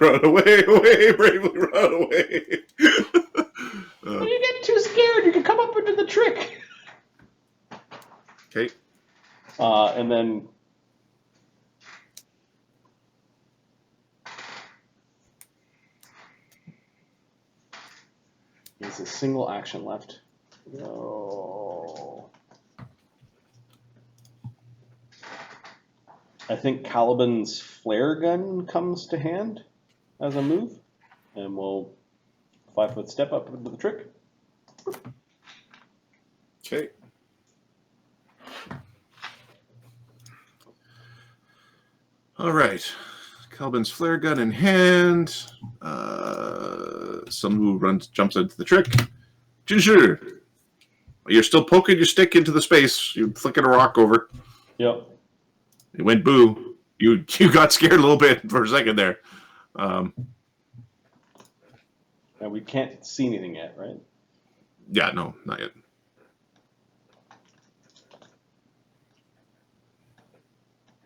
run away, bravely run away. When you get too scared, you can come up into the trick. Okay. And then there's a single action left. No. I think Caliban's flare gun comes to hand as a move, and we'll 5-foot step up into the trick. Okay. All right. Caliban's flare gun in hand. Someone who jumps into the trick. Jinshe, you're still poking your stick into the space. You're flicking a rock over. Yep. It went boo. You got scared a little bit for a second there. And we can't see anything yet, right? Yeah, no, not yet.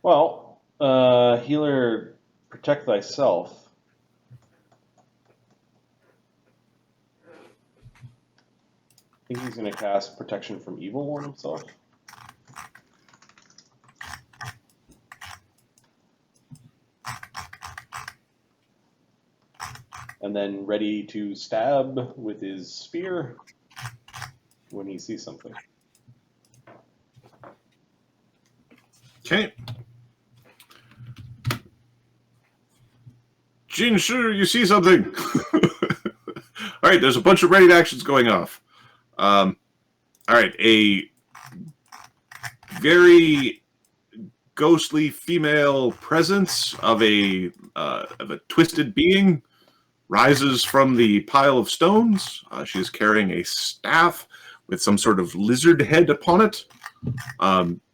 Well, healer, protect thyself. I think he's going to cast protection from evil on himself. And then ready to stab with his spear when he sees something. Okay. Jinshe, you see something? All right, there's a bunch of ready actions going off. All right, a very ghostly female presence of a twisted being rises from the pile of stones. She is carrying a staff with some sort of lizard head upon it.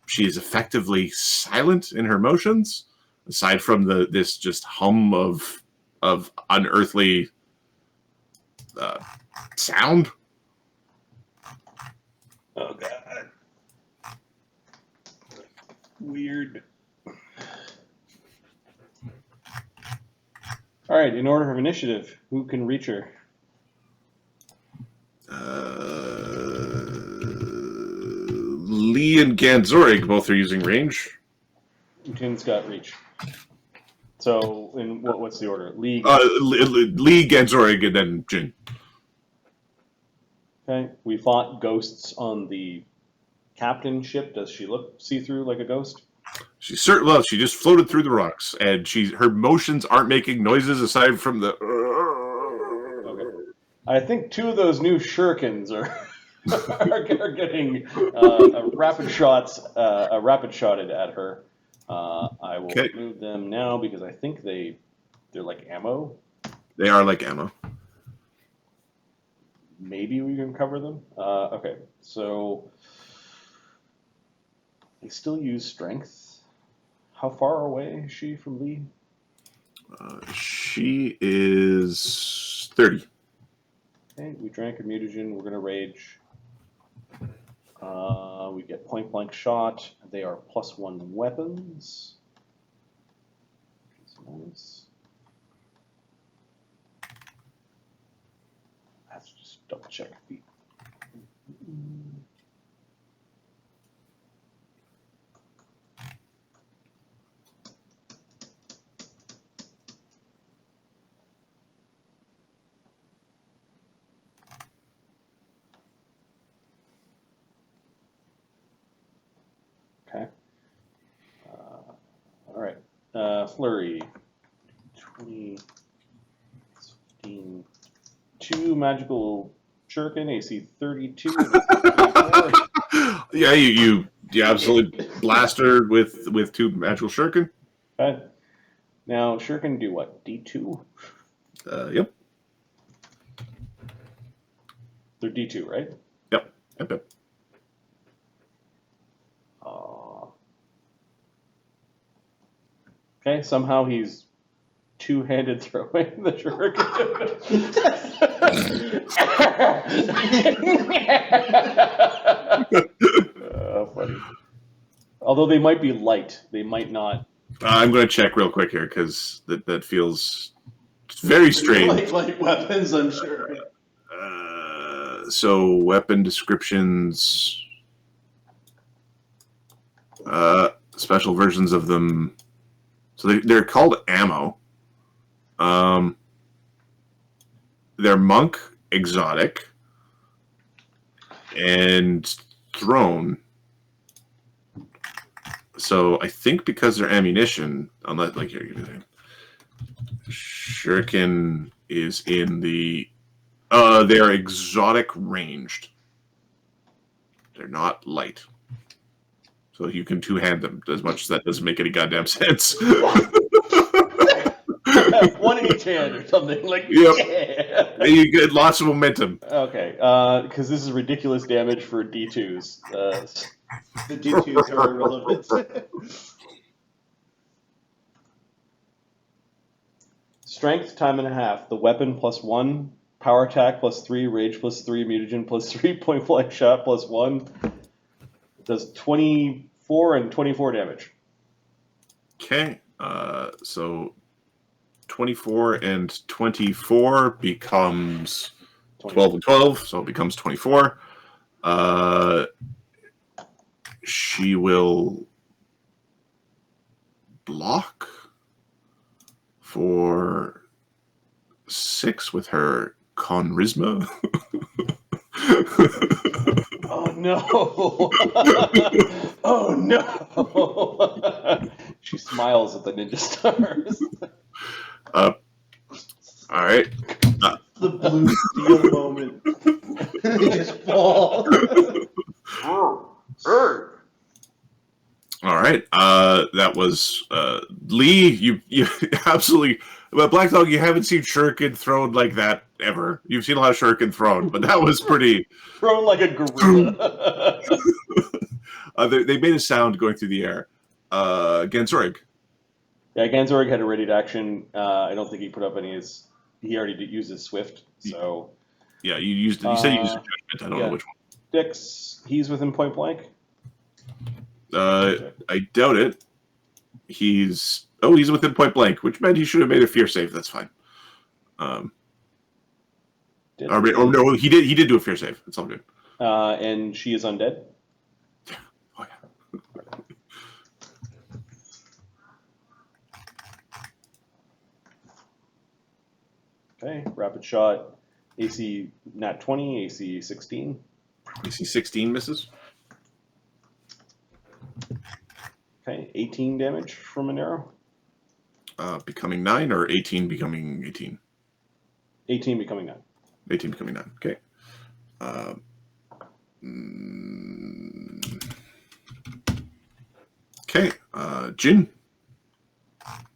She is effectively silent in her motions, aside from this just hum of unearthly sound. Oh, God. Weird. All right, in order of initiative, who can reach her? Lee and Ganzorig both are using range. Jin's got reach. So, what's the order? Lee, Lee, Ganzorig, and then Jin. Okay, we fought ghosts on the captain ship. Does she look see-through like a ghost? She just floated through the rocks, and her motions aren't making noises aside from the. Okay. I think 2 of those new shurikens are getting rapid shotted at her. I will remove them now because I think they're like ammo. They are like ammo. Maybe we can cover them. Okay, so they still use strength. How far away is she from Lee? She is 30. Okay, we drank a mutagen. We're going to rage. We get point blank shot. They are +1 weapons. Nice. Let's just double check the. Okay. All right. Flurry. 20, 15, 2 magical shuriken, AC 32. Yeah, you absolutely blast her with 2 magical shuriken. Okay. Now, shuriken do what? D2? Yep. They're D2, right? Yep. Okay, somehow he's two-handed throwing the shuriken. Funny. Although they might be light, they might not. I'm going to check real quick here because that feels very strange. Light weapons, I'm sure. So weapon descriptions, special versions of them. So they're called ammo. They're monk, exotic, and thrown. So I think because they're ammunition, unless like here, shuriken is in the they're exotic ranged. They're not light. So you can two-hand them, as much as that doesn't make any goddamn sense. One in each hand or something. Like, yep. Yeah. You get lots of momentum. Okay, because this is ridiculous damage for D2s. The D2s are irrelevant. Strength, time and a half. The weapon +1. Power attack +3. Rage +3. Mutagen +3. Point blank shot +1. It does 24 and 24 damage. Okay, so 24 and 24 becomes 12 and 12, so it becomes 24. She will block for 6 with her charisma. Oh no! Oh no! She smiles at the ninja stars. All right. The blue steel moment. They just fall. All right. That was Lee. You absolutely. But Black Dog, you haven't seen shuriken thrown like that ever. You've seen a lot of shuriken thrown, but that was pretty. Thrown like a gorilla. They made a sound going through the air. Ganzorig. Yeah, Ganzorig had a ready to action. I don't think he put up any. He already used his swift. So. Yeah, you used. You said you used a judgment. I don't know which one. Dix. He's within point blank. I doubt it. He's within point blank, which meant he should have made a fear save. That's fine. Or no, he did. He did do a fear save. It's all good. And she is undead. Oh yeah. Okay, rapid shot. AC nat 20. AC 16. AC 16 misses. Okay, 18 damage from an arrow. Becoming 9 or 18 becoming 18? 18 becoming 9. 18 becoming 9. Okay. Okay. Jin.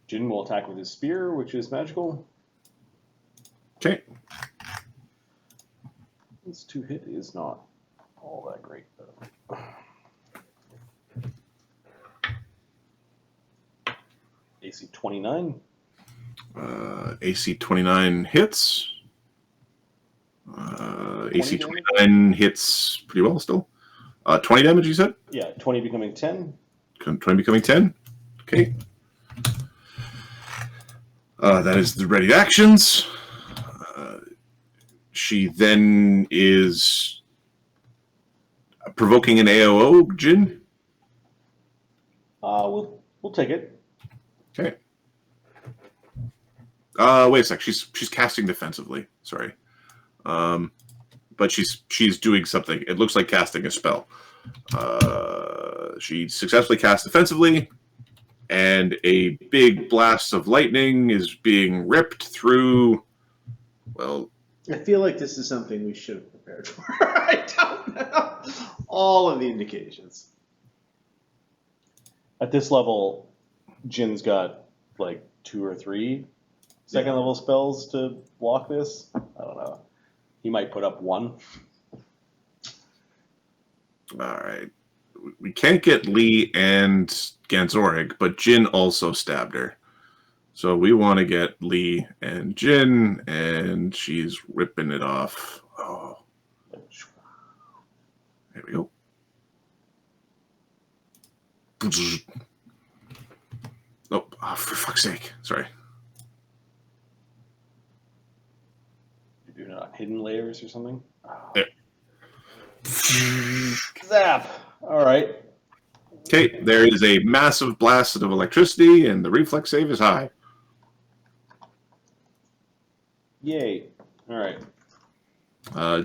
Jin will attack with his spear, which is magical. Okay. This 2-hit is not all that great, though. AC 29. AC 29 hits. AC 29 hits pretty well still. 20 damage, you said? Yeah, 20 becoming 10. 20 becoming 10. Okay. That is the ready actions. She then is provoking an AOO, Jin. We'll take it. Okay. Wait a sec. She's casting defensively. Sorry. But she's doing something. It looks like casting a spell. She successfully cast defensively, and a big blast of lightning is being ripped through. Well, I feel like this is something we should have prepared for. I don't know. All of the indications. At this level, Jin's got like 2 or 3 second level spells to block this. I don't know. He might put up 1. all right. We can't get Lee and Ganzorig, but Jin also stabbed her. So we want to get Lee and Jin, and she's ripping it off. Oh. There we go. Oh, for fuck's sake. Sorry. do not hidden layers or something. Oh. There. Zap. All right. Okay, there is a massive blast of electricity, and the reflex save is high. Yay. All right.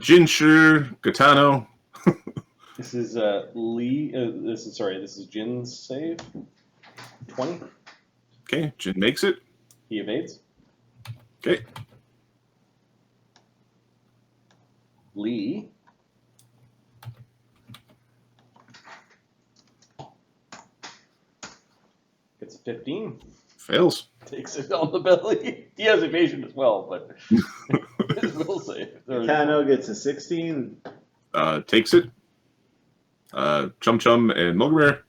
Jinshe, Gaetano. This is Lee. This is Jin's save. 20. Okay, Jin makes it. He evades. Okay. Lee. Gets a 15. Fails. Takes it on the belly. He has evasion as well, but his will save. Tano gets a 16. Takes it. Chum Chum and Mulgrimir.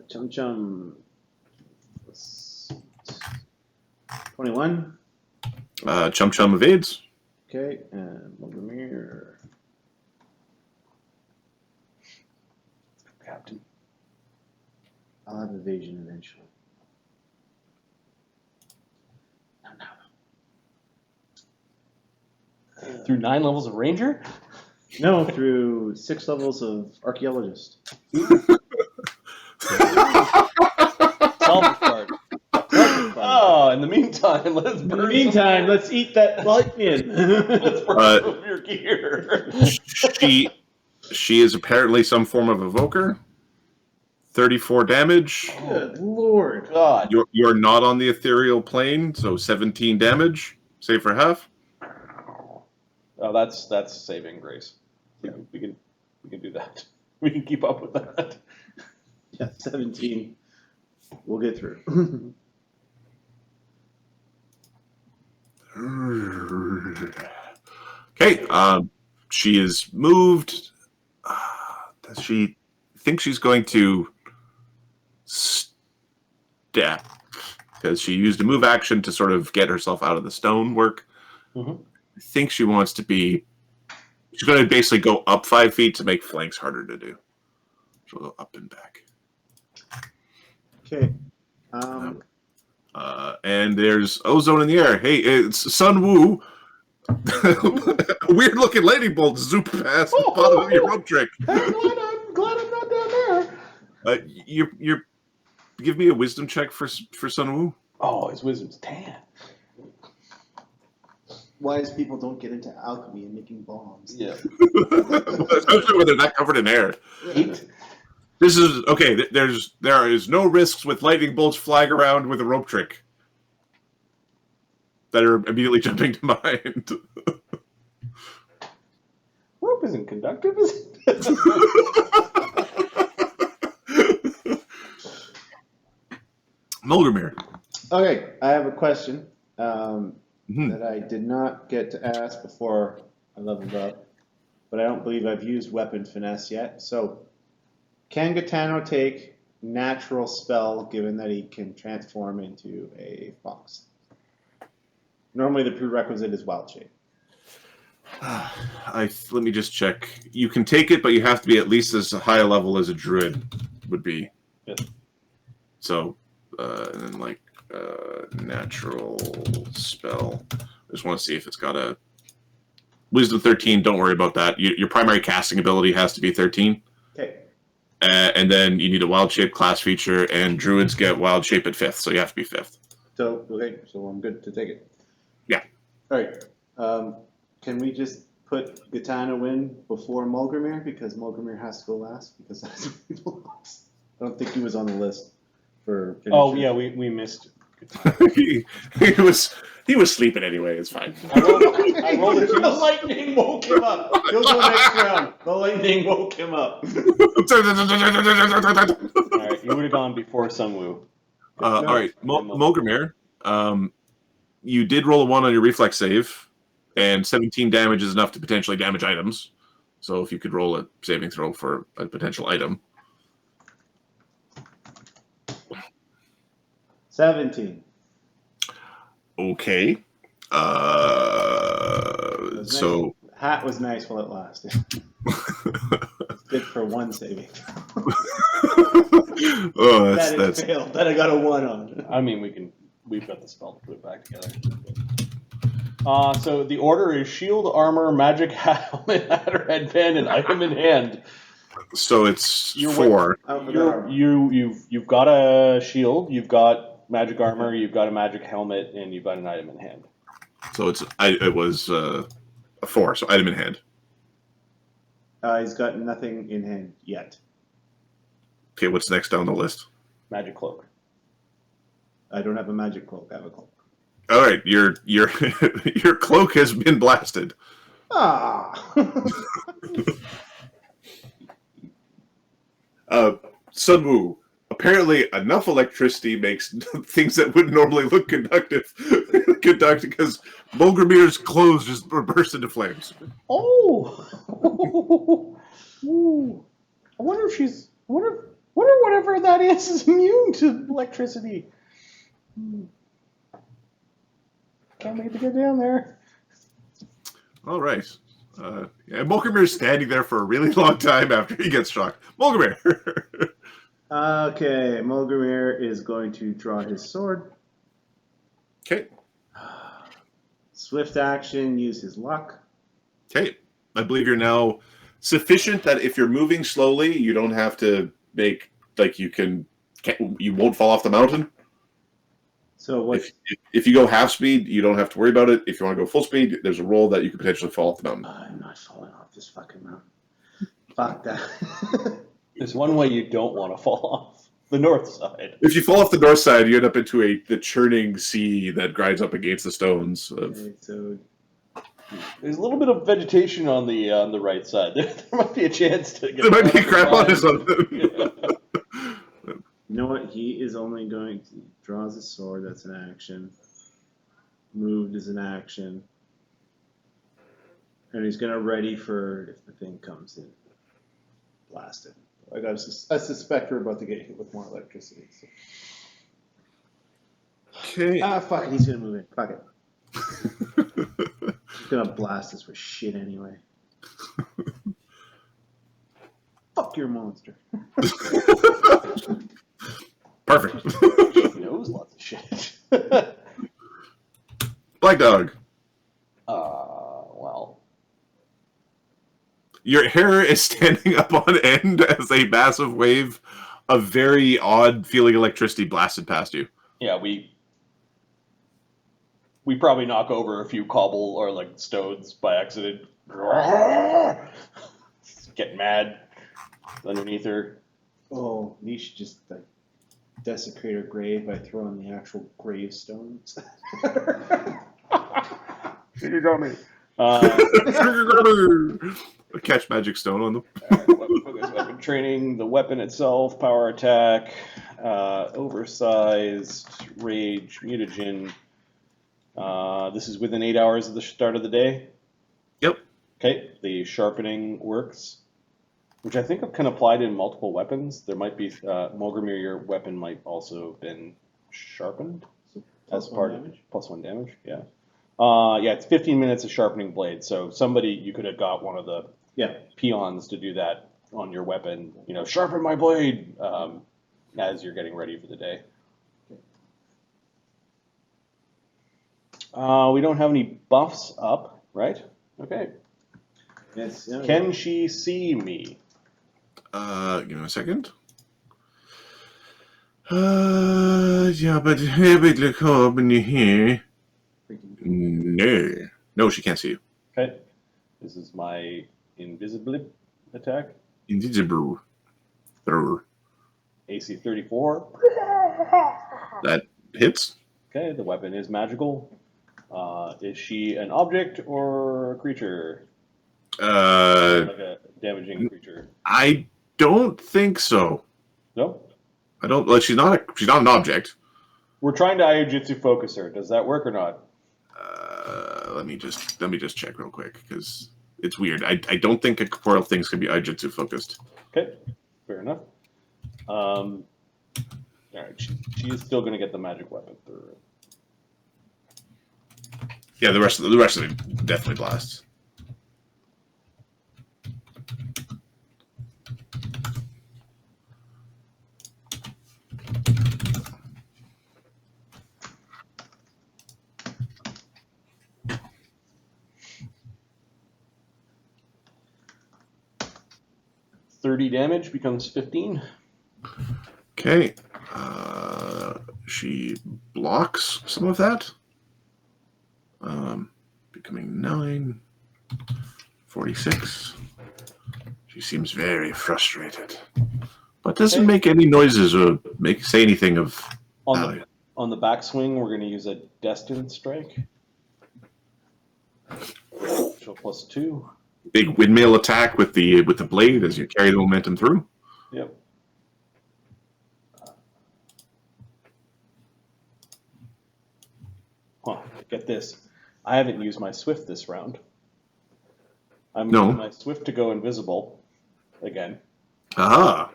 Chum Chum 21. Chum Chum evades. Okay, and Mulgrimir. Captain. I'll have evasion eventually. Through 9 levels of ranger? No, through 6 levels of archaeologist. Salvage card. Oh, in the meantime, let's eat that lightning. Let's burn some of your gear. She is apparently some form of evoker. 34 damage. Good lord. God. You're not on the ethereal plane, so 17 damage. Save for half. Oh, that's saving grace. We can do that. We can keep up with that. Yeah, 17. We'll get through. Okay. She is moved. Does she think she's going to step? Because she used a move action to sort of get herself out of the stonework. Mm-hmm. I think she wants to be. She's going to basically go up 5 feet to make flanks harder to do. She'll go up and back. Okay. And there's ozone in the air. Hey, it's Sun Wu. A weird looking lightning bolt zoop past the bottom of your rope trick. I'm glad I'm not down there. You're give me a wisdom check for Sun Wu. Oh, his wisdom's 10. Wise people don't get into alchemy and making bombs. Yeah. Especially when they're not covered in air. 8. This is okay. There is no risks with lightning bolts flying around with a rope trick that are immediately jumping to mind. Rope isn't conductive, is it? Mulgrimir. Okay, I have a question that I did not get to ask before I leveled up, but I don't believe I've used weapon finesse yet. So, can Gaetano take natural spell given that he can transform into a fox? Normally the prerequisite is wild shape. Let me just check. You can take it, but you have to be at least as high a level as a druid would be. Yes. So, and then like natural spell. I just want to see if it's got a wisdom 13. Don't worry about that. Your primary casting ability has to be 13. Okay. And then you need a wild shape class feature, and druids get wild shape at 5th, so you have to be 5th. So I'm good to take it. Yeah. All right. Can we just put Gaetano in before Mulgrimir because Mulgrimir has to go last because that's what people lost. I don't think he was on the list for. Oh yeah, we missed. he was sleeping anyway. It's fine. I rolled a 2. The lightning woke him up. He'll go next round. The lightning woke him up. All right, you would have gone before Sunwoo. All right, Mulgrimir. You did roll a 1 on your reflex save, and 17 damage is enough to potentially damage items. So if you could roll a saving throw for a potential item. 17. Okay. So nice. Hat was nice while it lasted. It's good for 1 saving. Oh, That failed. That I got a 1 on. I mean, we can we've got the spell to put it back together. So the order is shield, armor, magic helmet, hat or headband, and item in hand. So it's You're 4. You've got a shield, you've got magic armor, you've got a magic helmet, and you've got an item in hand. So it was a 4. So item in hand. He's got nothing in hand yet. Okay, what's next down the list? Magic cloak. I don't have a magic cloak. I have a cloak. All right, your your cloak has been blasted. Ah. Sunwoo, apparently enough electricity makes things that wouldn't normally look conductive because Bulgramir's clothes just burst into flames. Oh! Ooh. I wonder if she's. I wonder whatever that is immune to electricity. Can't wait to get down there. All right. And Bulgramir's standing there for a really long time after he gets shocked. Bulgramir! Okay, Mulgrimir is going to draw his sword. Okay. Swift action, use his luck. Okay. I believe you're now sufficient that if you're moving slowly, you don't have to make, like, you won't fall off the mountain. So what? If you go half speed, you don't have to worry about it. If you want to go full speed, there's a roll that you could potentially fall off the mountain. I'm not falling off this fucking mountain. Fuck that. There's one way you don't want to fall off. The north side. If you fall off the north side, you end up into the churning sea that grinds up against the stones. Okay, so There's a little bit of vegetation on the right side. There might be a chance to get. There might be crap on his own. Yeah. you know what? He is only going to draws his sword. That's an action. Moved is an action. And he's gonna ready for if the thing comes in. Blast it. I suspect we're about to get hit with more electricity. So. Okay. Ah, fuck it. He's gonna move in. Fuck it. He's gonna blast us with shit anyway. Fuck your monster. Perfect. She knows lots of shit. Black Dog. Well. Your hair is standing up on end as a massive wave of very odd feeling electricity blasted past you. Yeah, we probably knock over a few cobble or like stones by accident. Get mad underneath her. Oh, we should just like desecrate her grave by throwing the actual gravestones. You got me. Catch magic stone on them. Weapon training, the weapon itself, power attack, oversized, rage, mutagen. This is within 8 hours of the start of the day. Yep. Okay, the sharpening works, which I think can apply to multiple weapons. There might be, Mulgrimir, your weapon might also have been sharpened as part of +1 damage. Yeah. Yeah, it's 15 minutes of sharpening blade. So you could have got one of the peons to do that on your weapon. You know, sharpen my blade as you're getting ready for the day. We don't have any buffs up, right? Okay. Yes. Can she see me? Give me a second. Yeah, but look up in here. No, she can't see you. Okay. This is my invisibility attack. Invisible. AC 34. That hits. Okay, the weapon is magical. Is she an object or a creature? Like a damaging creature? I don't think so. No? I don't. Like, she's not an object. We're trying to Aiojutsu focus her. Does that work or not? Let me just check real quick because it's weird. I don't think corporeal things can be Aiojutsu focused. Okay, fair enough. All right, she is still going to get the magic weapon through. Yeah, the rest of it definitely blasts. 30 damage becomes 15. Okay. She blocks some of that. Becoming 9. 46. She seems very frustrated. But doesn't make any noises or say anything of value. On the backswing, we're going to use a Destined Strike. So +2. Big windmill attack with the blade as you carry the momentum through. Yep. Get this. I haven't used my Swift this round. I'm using my Swift to go invisible again. Ah.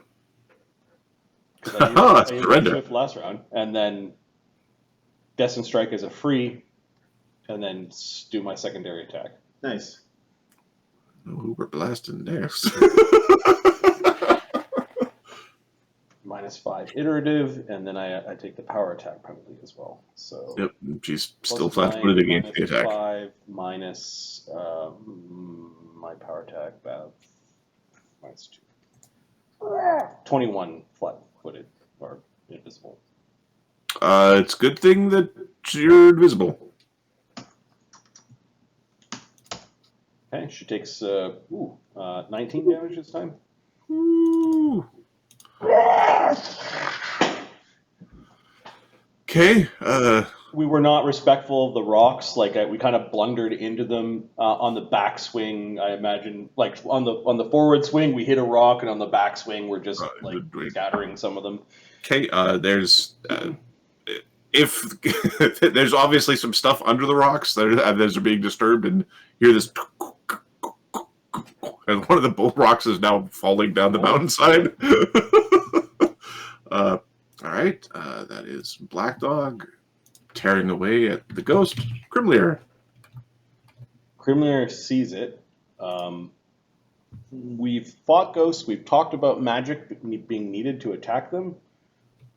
I used my Swift last round, and then Destined Strike is a free, and then do my secondary attack. Nice. Oh, we're blasting next. -5 iterative, and then I take the power attack penalty as well. So yep, she's still flat-footed against the attack. -5 minus my power attack, -2. 21 flat-footed or invisible. It's a good thing that you're invisible. Okay, she takes 19 damage this time. Ooh. Okay. We were not respectful of the rocks. Like we kind of blundered into them on the backswing. I imagine, like on the forward swing, we hit a rock, and on the backswing, we're just scattering some of them. Okay. There's if there's obviously some stuff under the rocks that are being disturbed, and you hear this, and one of the rocks is now falling down the mountainside. All right, that is Black Dog tearing away at the ghost. Grimlear. Grimlear sees it. We've fought ghosts. We've talked about magic being needed to attack them.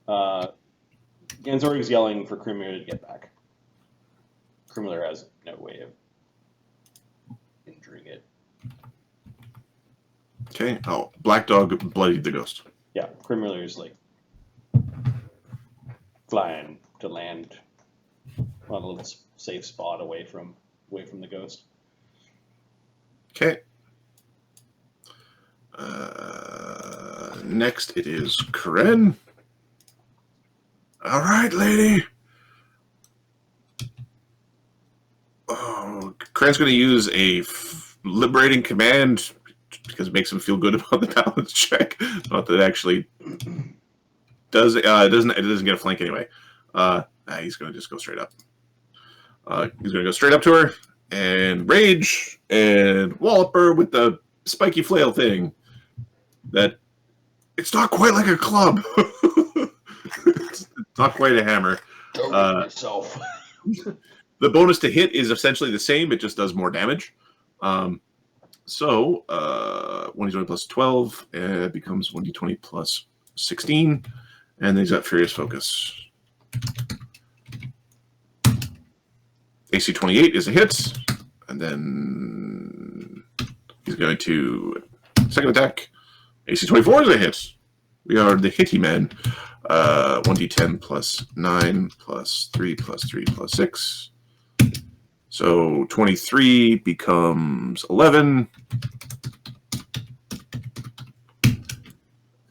Ganzorig is yelling for Grimlear to get back. Grimlear has no way of injuring it. Okay. Oh, Black Dog bloodied the ghost. Yeah, Grimlear is like flying to land on a little safe spot away from the ghost. Okay. Next, it is Karen. All right, lady. Oh, Karen's going to use a liberating command because it makes him feel good about the balance check. Not that it actually does. It doesn't get a flank anyway. He's going to just go straight up. He's going to go straight up to her and rage and wallop her with the spiky flail thing. That it's not quite like a club. It's not quite a hammer. Don't yourself. The bonus to hit is essentially the same. It just does more damage. So 1d20 plus 12 becomes 1d20 plus 16. And then he's got Furious Focus. AC 28 is a hit. And then he's going to second attack. AC 24 is a hit. We are the hitty men. 1d10 plus 9 plus 3 plus 3 plus 6. So 23 becomes 11.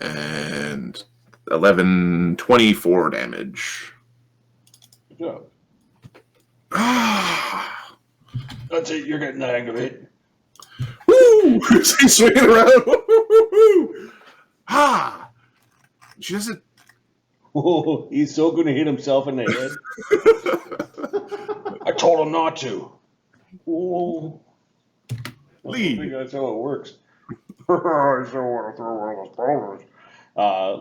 And 11, 24 damage. Good job. Ah! That's it. You're getting the hang of it. Woo! He's swinging around. Woo! Ah! She doesn't. Oh, he's so going to hit himself in the head. I told him not to. Oh. Lee. I think that's how it works. I still want to throw one of those boulders.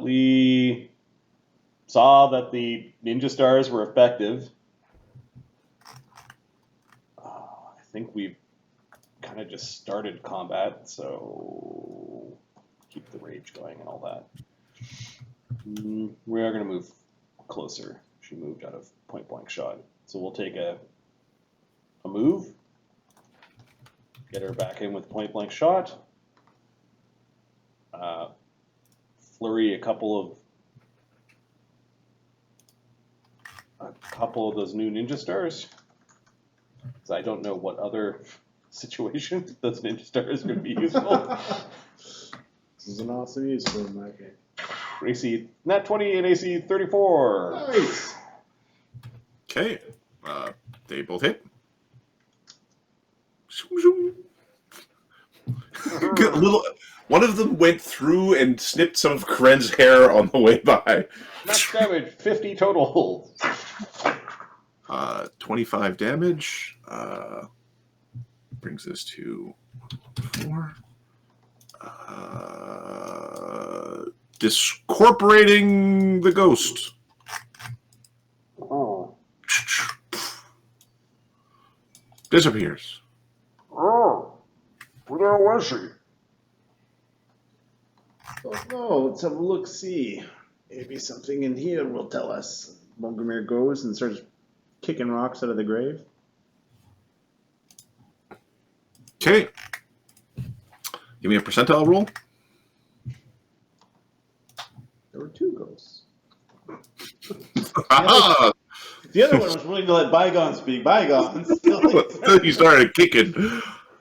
Lee saw that the ninja stars were effective. I think we've kind of just started combat, so keep the rage going and all that. We are going to move closer. She moved out of point blank shot. So we'll take a move, get her back in with point blank shot. flurry a couple of those new ninja stars. Because I don't know what other situation those ninja stars are going to be useful. This is an awesome use for him, my game. AC Nat 20 and AC 34. Nice. Okay. They both hit. Good little. One of them went through and snipped some of Karen's hair on the way by. Max damage 50 total. 25 damage. Brings us to 4. Discorporating the ghost. Oh. Disappears. Oh. Where was she? Oh no, let's have a look, see. Maybe something in here will tell us. Mogramir goes and starts kicking rocks out of the grave. Okay. Give me a percentile roll. There were 2 ghosts. Aha! The other one was willing to let bygones be bygones. You started kicking.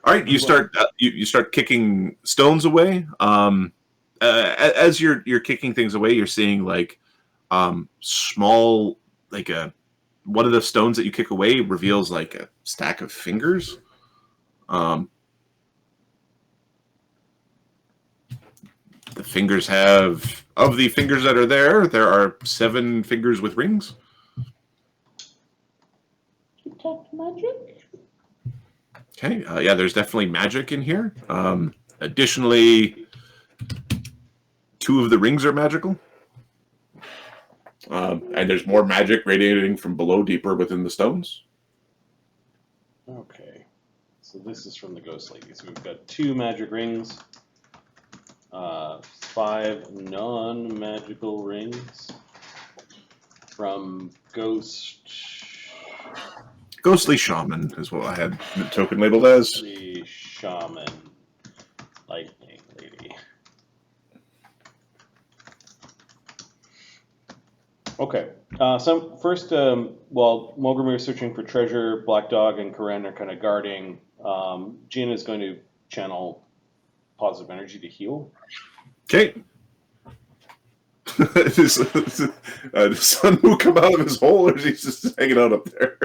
All right, you start you start kicking stones away. As you're kicking things away, you're seeing like small, like one of the stones that you kick away reveals like a stack of fingers. The fingers have, of the fingers that are there are 7 fingers with rings. Detect magic? Okay, yeah, there's definitely magic in here. Additionally, 2 of the rings are magical. And there's more magic radiating from below, deeper within the stones. Okay. So this is from the ghost lady. So we've got 2 magic rings. 5 non-magical rings from Ghostly Shaman is what I had the token labeled as. the shaman, lightning lady. Okay. So first, while Mogramir is searching for treasure, Black Dog and Karen are kind of guarding. Jin is going to channel positive energy to heal. Okay. The sun will come out of his hole, or is he just hanging out up there?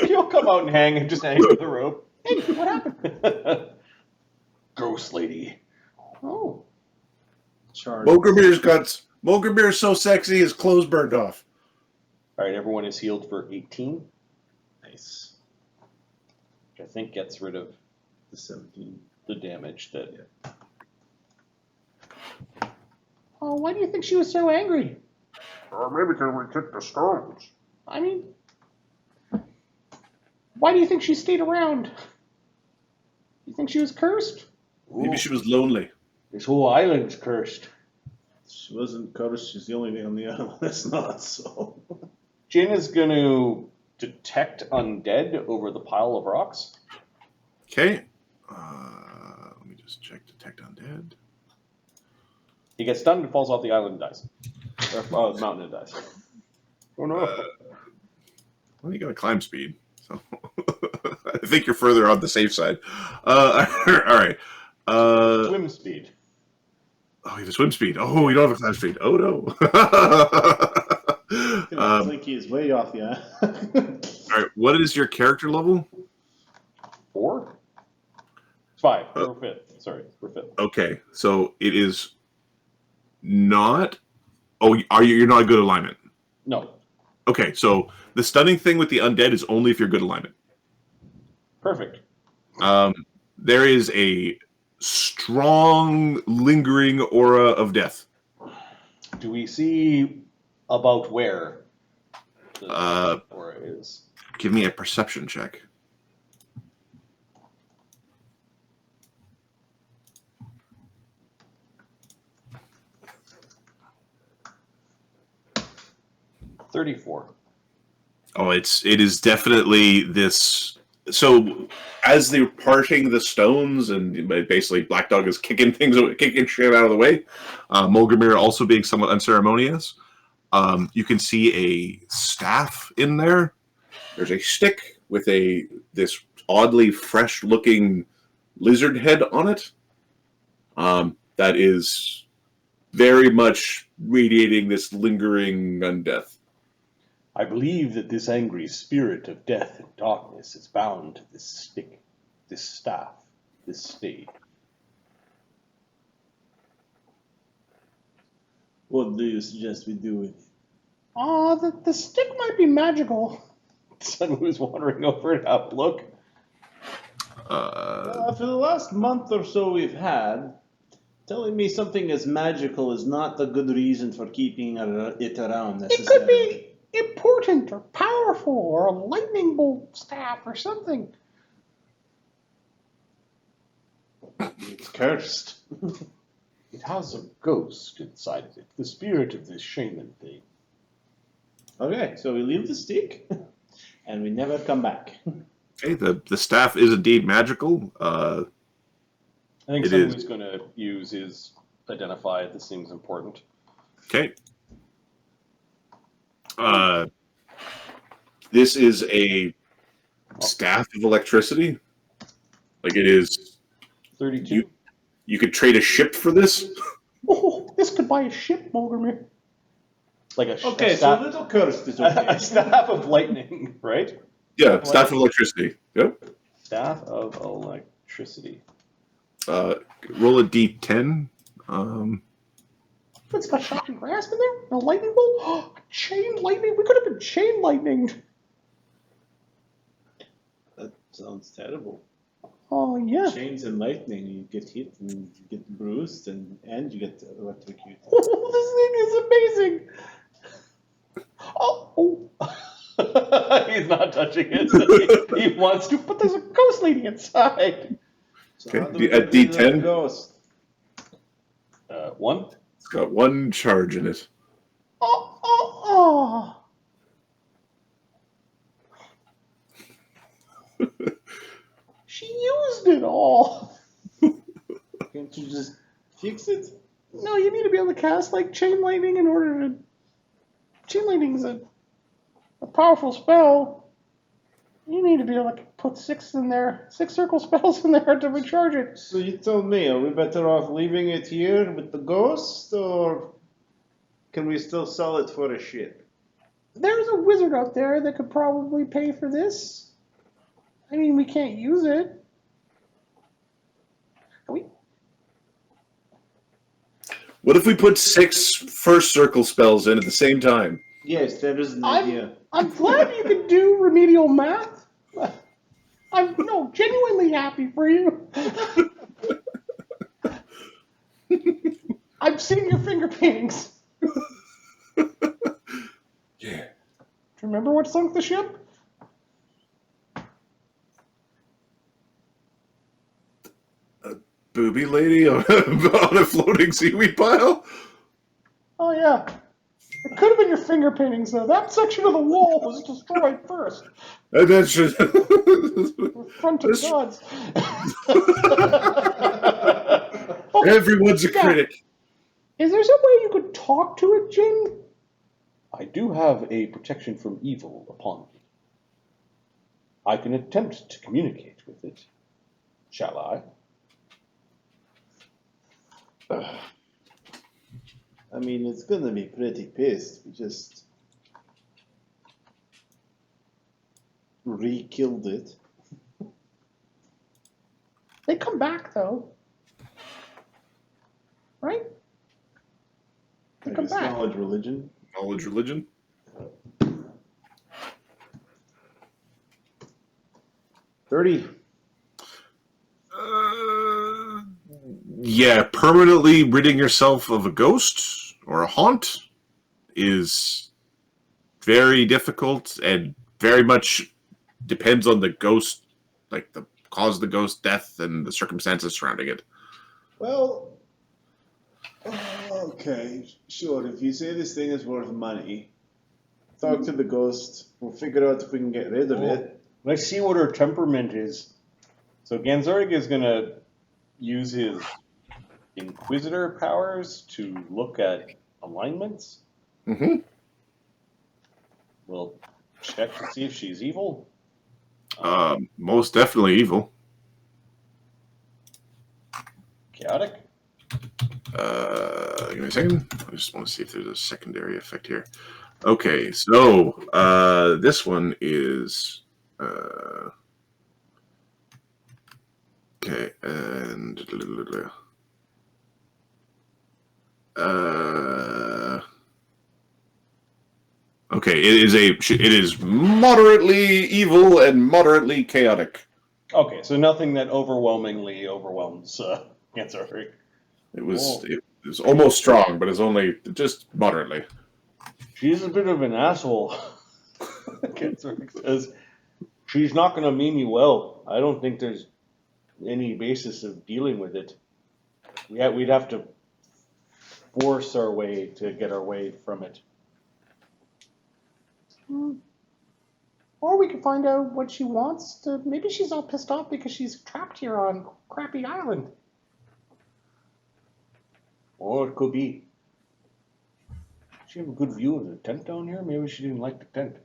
He'll come out and hang and just hang with the rope. Hey, what happened? Ghost lady. Oh. Mogramir's so sexy, his clothes burned off. All right, everyone is healed for 18. Nice. Which I think gets rid of The 17. the damage that. Yeah. Oh, why do you think she was so angry? Maybe because we took the stones. I mean, why do you think she stayed around? You think she was cursed? Maybe she was lonely. This whole island's cursed. She wasn't cursed, she's the only thing on the island that's not, so. Jin is going to detect undead over the pile of rocks. Okay. Let me just check detect undead. He gets stunned and falls off the island and dies. Or mountain and dies. Oh no. Well, you got a climb speed, so I think you're further on the safe side. All right. Swim speed. Oh, you have a swim speed. Oh, you don't have a climb speed. Oh no. Slinky is way off the island. All right. What is your character level? 4? It's 5. We're 5th. Sorry, we're 5th. Okay, so it is not. Oh, you're not good alignment? No. Okay, so the stunning thing with the undead is only if you're good alignment. Perfect. There is a strong, lingering aura of death. Do we see about where the aura is? Give me a perception check. $34. Oh, it is definitely this So as they're parting the stones, and basically Black Dog is kicking shit out of the way, Mulgrimir also being somewhat unceremonious, you can see a staff in there. There's a stick with this oddly fresh-looking lizard head on it. That is very much radiating this lingering undeath. I believe that this angry spirit of death and darkness is bound to this stick, this staff, this stave. What do you suggest we do with it? The stick might be magical. Someone who's wandering over to have a look. For the last month or so we've had, telling me something as magical is not a good reason for keeping it around It necessarily. could be important or powerful or a lightning bolt staff or something. It's cursed. It has a ghost inside of it, the spirit of this shaman thing. Okay, so we leave the stick, and we never come back. Okay, the staff is indeed magical. I think It someone is. who's going to use his identify. This seems important. Okay. This is a staff of electricity. Like it is. 32. You could trade a ship for this. Oh, this could buy a ship, Mulgrimir. Like a, Okay, a so a staff, little cursed is a okay. staff of lightning, right? Yeah, staff of electricity. Yep. Staff of electricity. Roll a d10. It's got shocking grasp in there? A lightning bolt? Chain lightning? We could have been chain lightning. That sounds terrible. Oh, yeah. Chains and lightning, you get hit and you get bruised and you get electrocuted. This thing is amazing. Oh. He's not touching it. He wants to. But there's a ghost lady inside. So Okay, how do we a get rid of the D10? ghost? 1. It's got one charge in it. Oh. She used it all. Can't you just fix it? No, you need to be able to cast like chain lightning in order to. Chain lightning is a powerful spell. You need to be able to put 6 in there, 6 circle spells in there to recharge it. So you told me, are we better off leaving it here with the ghost, or can we still sell it for a ship? There's a wizard out there that could probably pay for this. I mean, we can't use it. What if we put 6 first circle spells in at the same time? Yes, that is an idea. I'm glad you can do remedial math. I'm genuinely happy for you. I've seen your finger paintings. Yeah. Do you remember what sunk the ship? Booby lady on a floating seaweed pile? Oh, yeah. It could have been your finger paintings, though. That section of the wall was destroyed first. That's just... Front of gods. Everyone's a Yeah. critic. Is there some way you could talk to it, Jin? I do have a protection from evil upon me. I can attempt to communicate with it. Shall I? I mean, it's gonna be pretty pissed. We just re-killed it. They come back, though. Right? They I come guess back. knowledge, religion. Knowledge religion? Yeah, permanently ridding yourself of a ghost or a haunt is very difficult and very much depends on the ghost, like the cause of the ghost death and the circumstances surrounding it. Well, okay, sure. If you say this thing is worth money, talk to the ghost. We'll figure out if we can get rid of it. Let's see what her temperament is. So Ganzorig is going to use his Inquisitor powers to look at alignments. Mm-hmm. We'll check to see if she's evil. Most definitely evil. Chaotic. Give me a second. I just want to see if there's a secondary effect here. Okay, so this one is okay, and okay, it is moderately evil and moderately chaotic. Okay, so nothing that overwhelmingly overwhelms Ganzorig. It was almost strong, but it's only just moderately. She's a bit of an asshole. Ganzorig says she's not going to mean you well. I don't think there's any basis of dealing with it. We'd have to force our way to get our way from it. Or we could find out what she wants to. Maybe she's all pissed off because she's trapped here on crappy island. Or it could be. She have a good view of the tent down here? Maybe she didn't like the tent.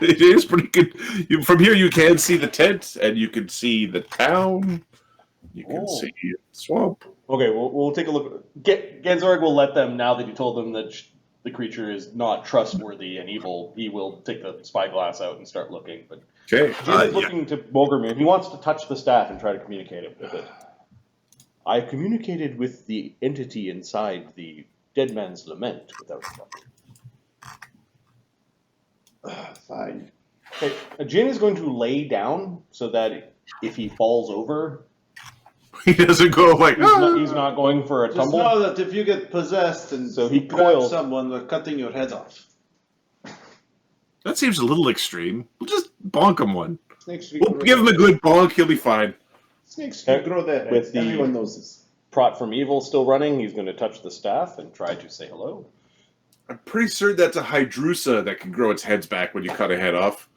It is pretty good. From here, you can see the tent, and you can see the town. You can see the swamp. Okay, we'll take a look. Ganzorig will let them, now that you told them that the creature is not trustworthy and evil, he will take the spyglass out and start looking. But Okay. he's looking to Bogomir. He wants to touch the staff and try to communicate with it. I communicated with the entity inside the Dead Man's Lament without luck. Fine. Okay, Jin is going to lay down so that if he falls over, He doesn't go like, he's not going for a Just tumble. know that if you get possessed and So he grab coils. someone, they're cutting your head off. That seems a little extreme. We'll just bonk him one. Snakes We'll give him a good bonk. He'll be fine. Snakes grow their With heads. the- Everyone knows this. Prot from Evil still running. He's going to touch the staff and try to say hello. I'm pretty certain that's a Hydrusa that can grow its heads back when you cut a head off.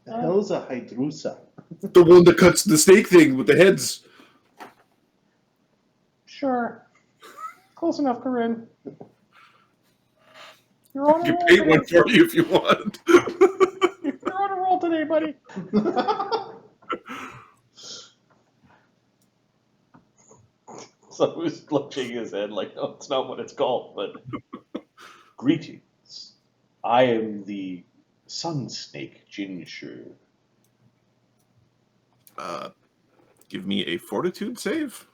The hell's a Hydrusa? The one that cuts the snake thing with the heads. Sure. Close enough, Corinne. You're on I a can roll paint one today. for you if you want. You're on a roll today, buddy. So he's shaking his head like, no, it's not what it's called. But greetings. I am the sun snake Jinshe. Give me a fortitude save.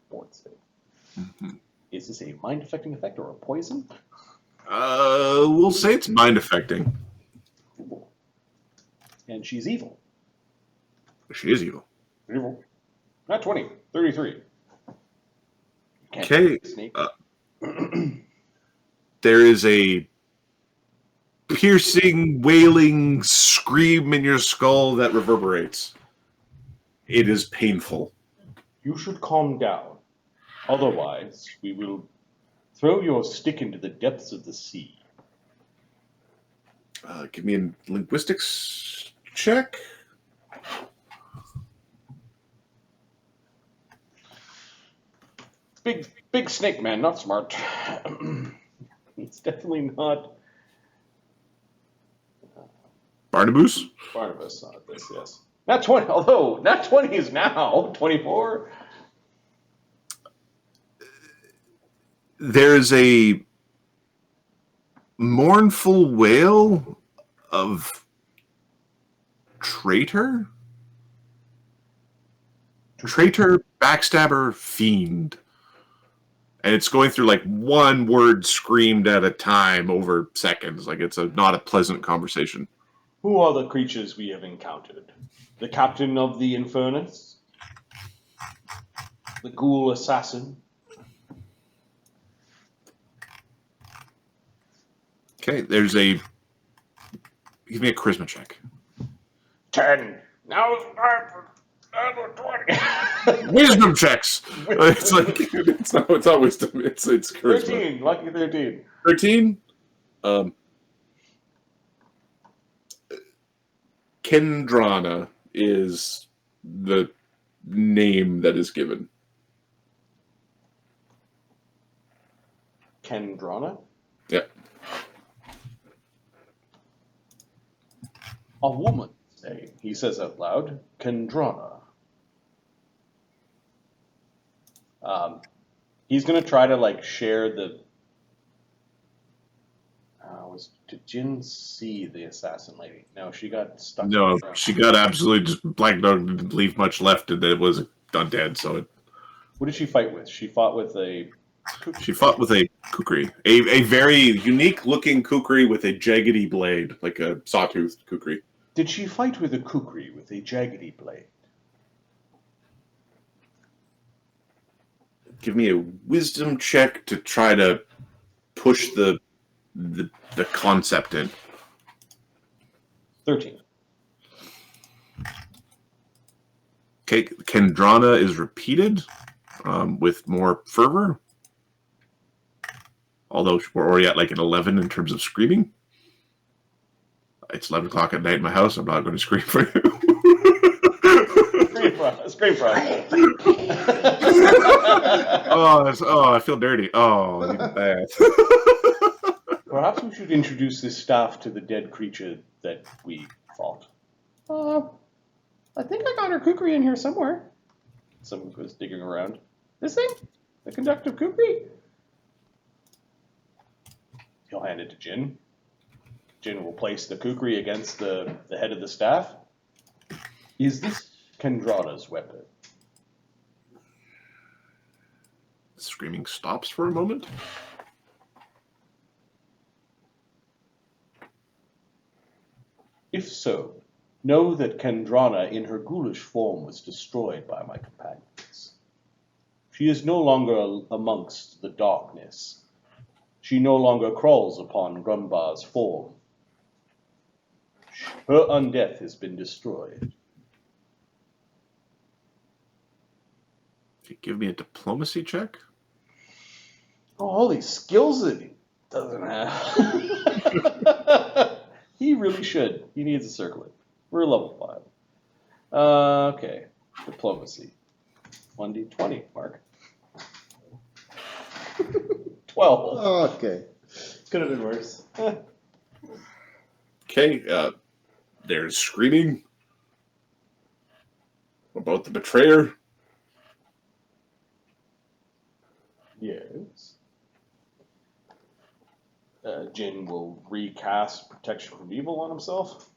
What's it? Is this a mind affecting effect or a poison? We'll say it's mind affecting. And she's evil. She is evil. Evil. Not 20, 33. Can't Okay. Snake. There is a piercing, wailing scream in your skull that reverberates. It is painful. You should calm down. Otherwise, we will throw your stick into the depths of the sea. Give me a linguistics check. Big snake man, not smart. It's definitely not Barnabas? Barnabas on this, yes. Not 20, although not 20 is now 24. There's a mournful wail of traitor? Traitor, backstabber, fiend. And it's going through like one word screamed at a time over seconds. Like it's not a pleasant conversation. Who are the creatures we have encountered? The captain of the Infernus? The ghoul assassin? Okay, there's a... Give me a charisma check. 10. Now it's time for another 20. Wisdom checks! It's like... It's not wisdom. It's charisma. 13. Lucky 13. 13? Kendrana is the name that is given. Kendrana? Yeah. A woman, say, he says out loud. Kendrana. He's going to try to, like, share the... Did Jinshe the assassin lady? No, she got stuck. No, she got absolutely just blanked out and didn't leave much left, and it was undead, so it... What did she fight with? She fought with a... She fought with a kukri. A very unique-looking kukri with a jaggedy blade, like a sawtoothed kukri. Did she fight with a kukri with a jaggedy blade? Give me a wisdom check to try to push the concept in. 13. Okay, Kendrana is repeated with more fervor. Although we're already at like an 11 in terms of screaming. It's 11 o'clock at night in my house. I'm not going to scream for you. Scream for us. I feel dirty. Oh, I need a bath. Perhaps we should introduce this staff to the dead creature that we fought. I think I got her kukri in here somewhere. Someone was digging around. This thing? The conductive kukri? He'll hand it to Jin. Jin will place the kukri against the head of the staff. Is this Kendrana's weapon? Screaming stops for a moment. If so, know that Kendrana in her ghoulish form was destroyed by my companions. She is no longer amongst the darkness. She no longer crawls upon Grumbar's form. Her undeath has been destroyed. Give me a diplomacy check. Oh, all these skills that he doesn't have. He really should. He needs a circlet. We're level 5. Okay. Diplomacy. 1d20, Mark. 12. Okay. Could have been worse. Okay, there's screaming about the betrayer. Yes. Jin will recast Protection from Evil on himself.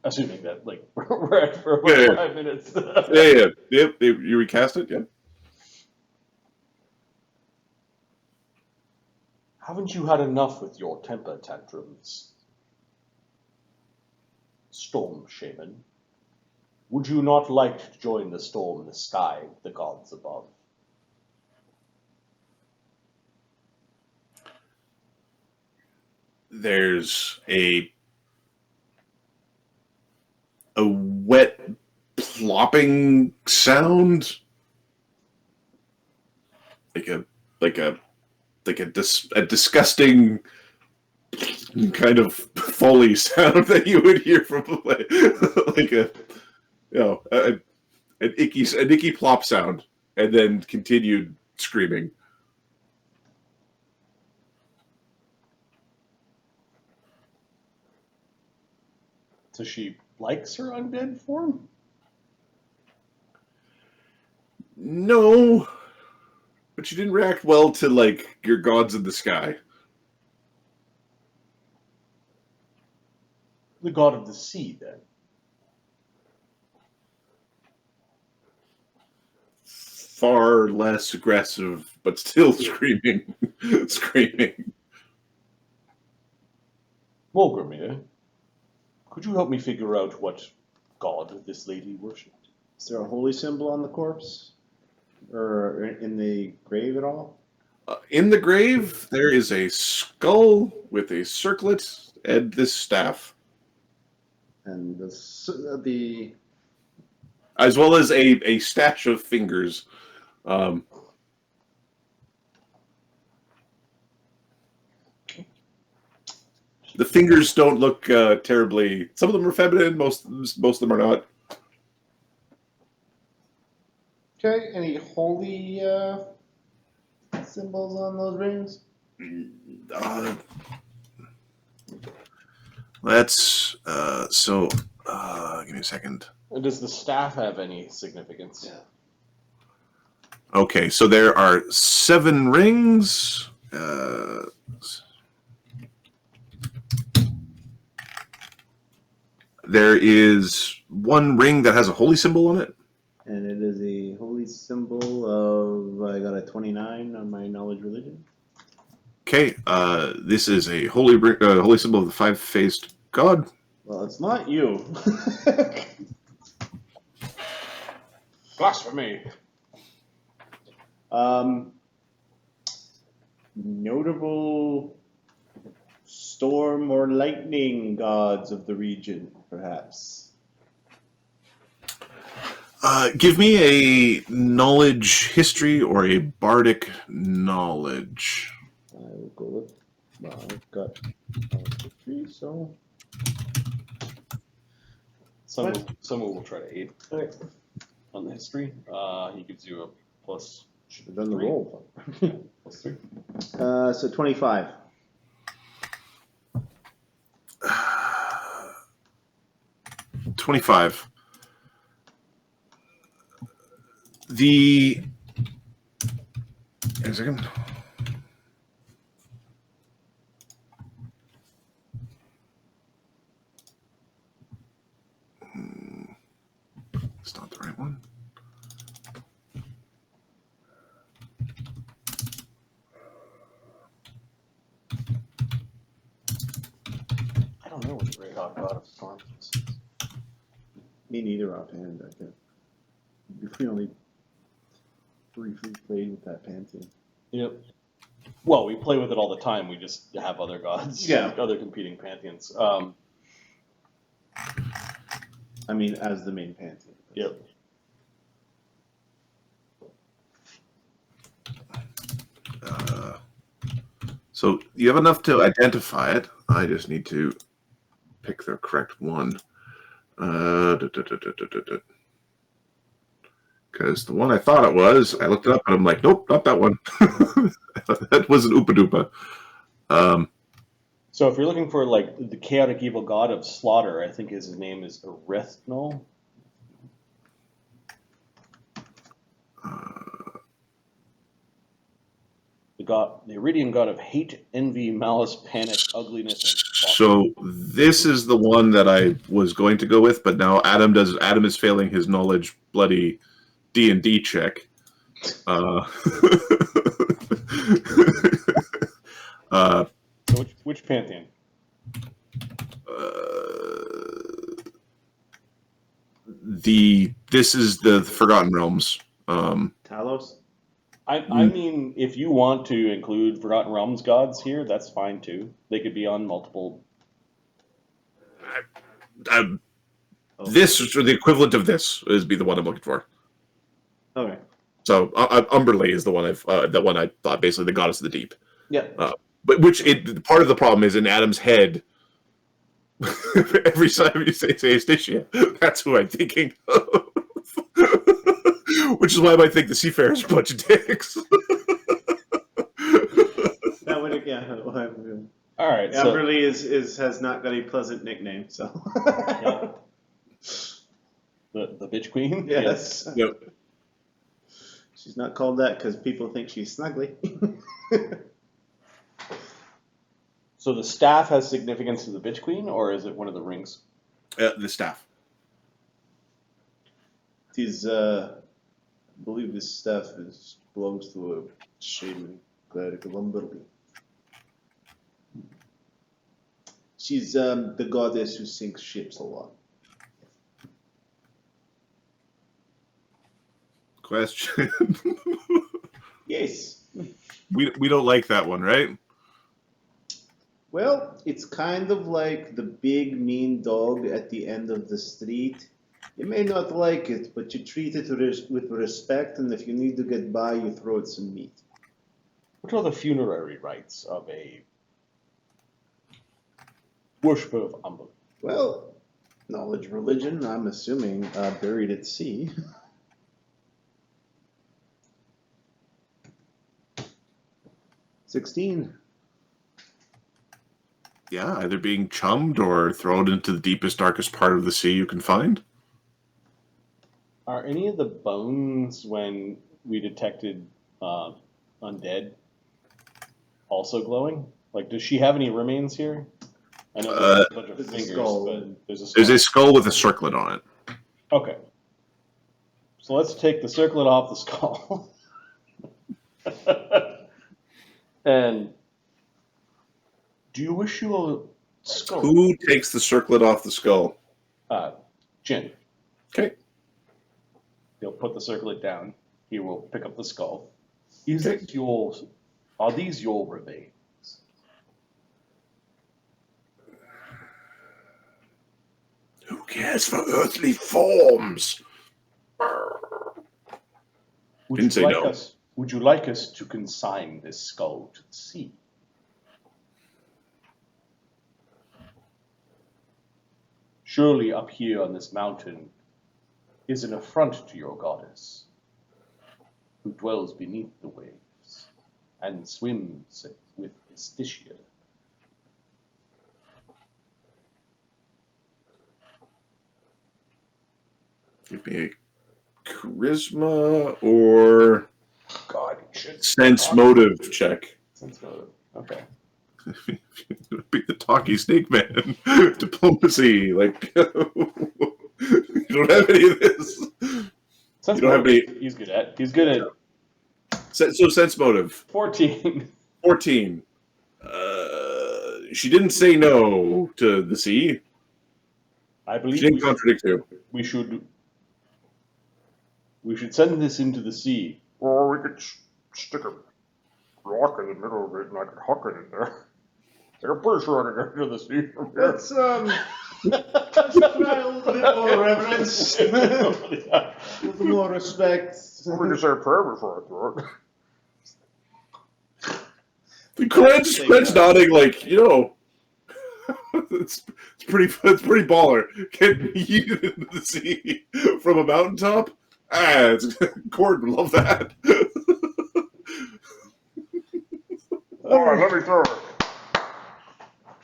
Assuming that, like, we're at for about 5 minutes. Yep, you recast it, yeah. Haven't you had enough with your temper tantrums, Storm Shaman? Would you not like to join the storm in the sky, the gods above? There's a wet plopping sound, like a disgusting kind of Foley sound that you would hear from like a an icky plop sound, and then continued screaming. So she likes her undead form? No, but she didn't react well to like your gods in the sky. The god of the sea, then. Far less aggressive, but still screaming. Screaming. Mulgrimir, could you help me figure out what god this lady worshipped? Is there a holy symbol on the corpse? Or in the grave at all? In the grave, there is a skull with a circlet and this staff. And the As well as a stash of fingers. The fingers don't look terribly. Some of them are feminine. Most of them are not. Okay, any holy symbols on those rings? Let's give me a second. Does the staff have any significance? Yeah. Okay, so there are 7 rings. There is 1 ring that has a holy symbol on it. And it is a holy symbol of, I got a 29 on my knowledge religion. Okay, this is a holy symbol of the 5-faced god. Well, it's not you. Blasphemy. Notable storm or lightning gods of the region, perhaps. Give me a knowledge history or a bardic knowledge. I will go with, well, I've got history, so. Someone will try to aid on the history. He gives you a plus. Should have done the 3. roll. Plus 3. So 25. $25. Wait a second. It's not the right one. I don't know what the Great Hawk God of Storms is. Me neither offhand, I can. We only briefly played with that pantheon. Yep. Well, we play with it all the time. We just have other gods. Yeah. Other competing pantheons. I mean, as the main pantheon. Yep. So you have enough to identify it. I just need to pick the correct one. Because the one I thought it was, I looked it up and I'm like, nope, not that one. That wasn't Oopa Doopa. So if you're looking for like the chaotic evil god of slaughter, I think his name is Erethnal. The Iridian god of hate, envy, malice, panic, ugliness, and So this is the one that I was going to go with, but now Adam is failing his knowledge bloody D&D check. So which pantheon? This is the Forgotten Realms. Talos? I mean, if you want to include Forgotten Realms gods here, that's fine too. They could be on multiple. This or the equivalent of this is be the one I'm looking for. Okay. So Umberley is the one I thought, basically the goddess of the deep. Yeah. But part of the problem is in Adam's head. Every time you say Astitia, that's who I'm thinking of. Which is why I might think the Seafarers are a bunch of dicks. That would, yeah. All right. So, Amberley has not got a pleasant nickname, so. yeah. The bitch queen. Yes. Yep. She's not called that because people think she's snuggly. So the staff has significance to the bitch queen, or is it one of the rings? The staff. It is, I believe this staff belongs to a shaman, cleric of Umberley. She's the goddess who sinks ships a lot. Question. Yes. We don't like that one, right? Well, it's kind of like the big mean dog at the end of the street. You may not like it, but you treat it with respect, and if you need to get by, you throw it some meat. What are the funerary rites of a Worshiper of Umber. Well, knowledge religion, I'm assuming, buried at sea. $16. Yeah, either being chummed or thrown into the deepest, darkest part of the sea you can find. Are any of the bones when we detected undead also glowing? Like, does she have any remains here? I know there's a bunch of There's a fingers, skull. but there's a skull. There's a skull with a circlet on it. Okay. So let's take the circlet off the skull. And do you wish your skull? Who takes the circlet off the skull? Jin. Okay. He'll put the circlet down. He will pick up the skull. Is Okay. it yours? Are these your remains? Who cares for earthly forms? Would Didn't you say like no. us? Would you like us to consign this skull to the sea? Surely up here on this mountain is an affront to your goddess, who dwells beneath the waves and swims with Estitia. Give me a charisma or God, you should. sense motive check. Sense motive. Okay. Be the talky snake man. Diplomacy. Like, you don't have any of this. Sense You don't have motive. He's good at. He's good at So sense motive. 14. 14. She didn't say no to the sea. I She believe didn't contradict you. we should send this into the sea. Or we could stick a rock in the middle of it and I could huck it in there. Like, I'm pretty sure I can get into the sea from here. Let's try a little bit more reverence. A little more respect. We could say a prayer before I throw it. Cred's nodding like, it's pretty baller. Getting yeeted into the sea from a mountaintop. Gordon, love that. All right, let me throw it.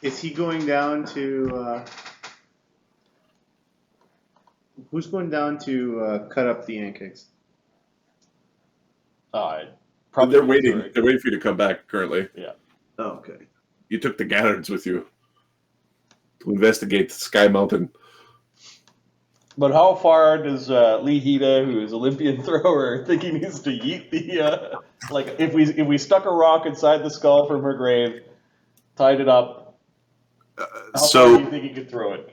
Is he going down to? Who's going down to cut up the pancakes? Probably They're waiting. Ganzorig. They're waiting for you to come back. Currently, Oh, okay. you took the Gallards with you to investigate the Sky Mountain. But how far does Lee Hida, who is Olympian thrower, think he needs to yeet the like if we stuck a rock inside the skull from her grave, tied it up? How far So, do you think he could throw it?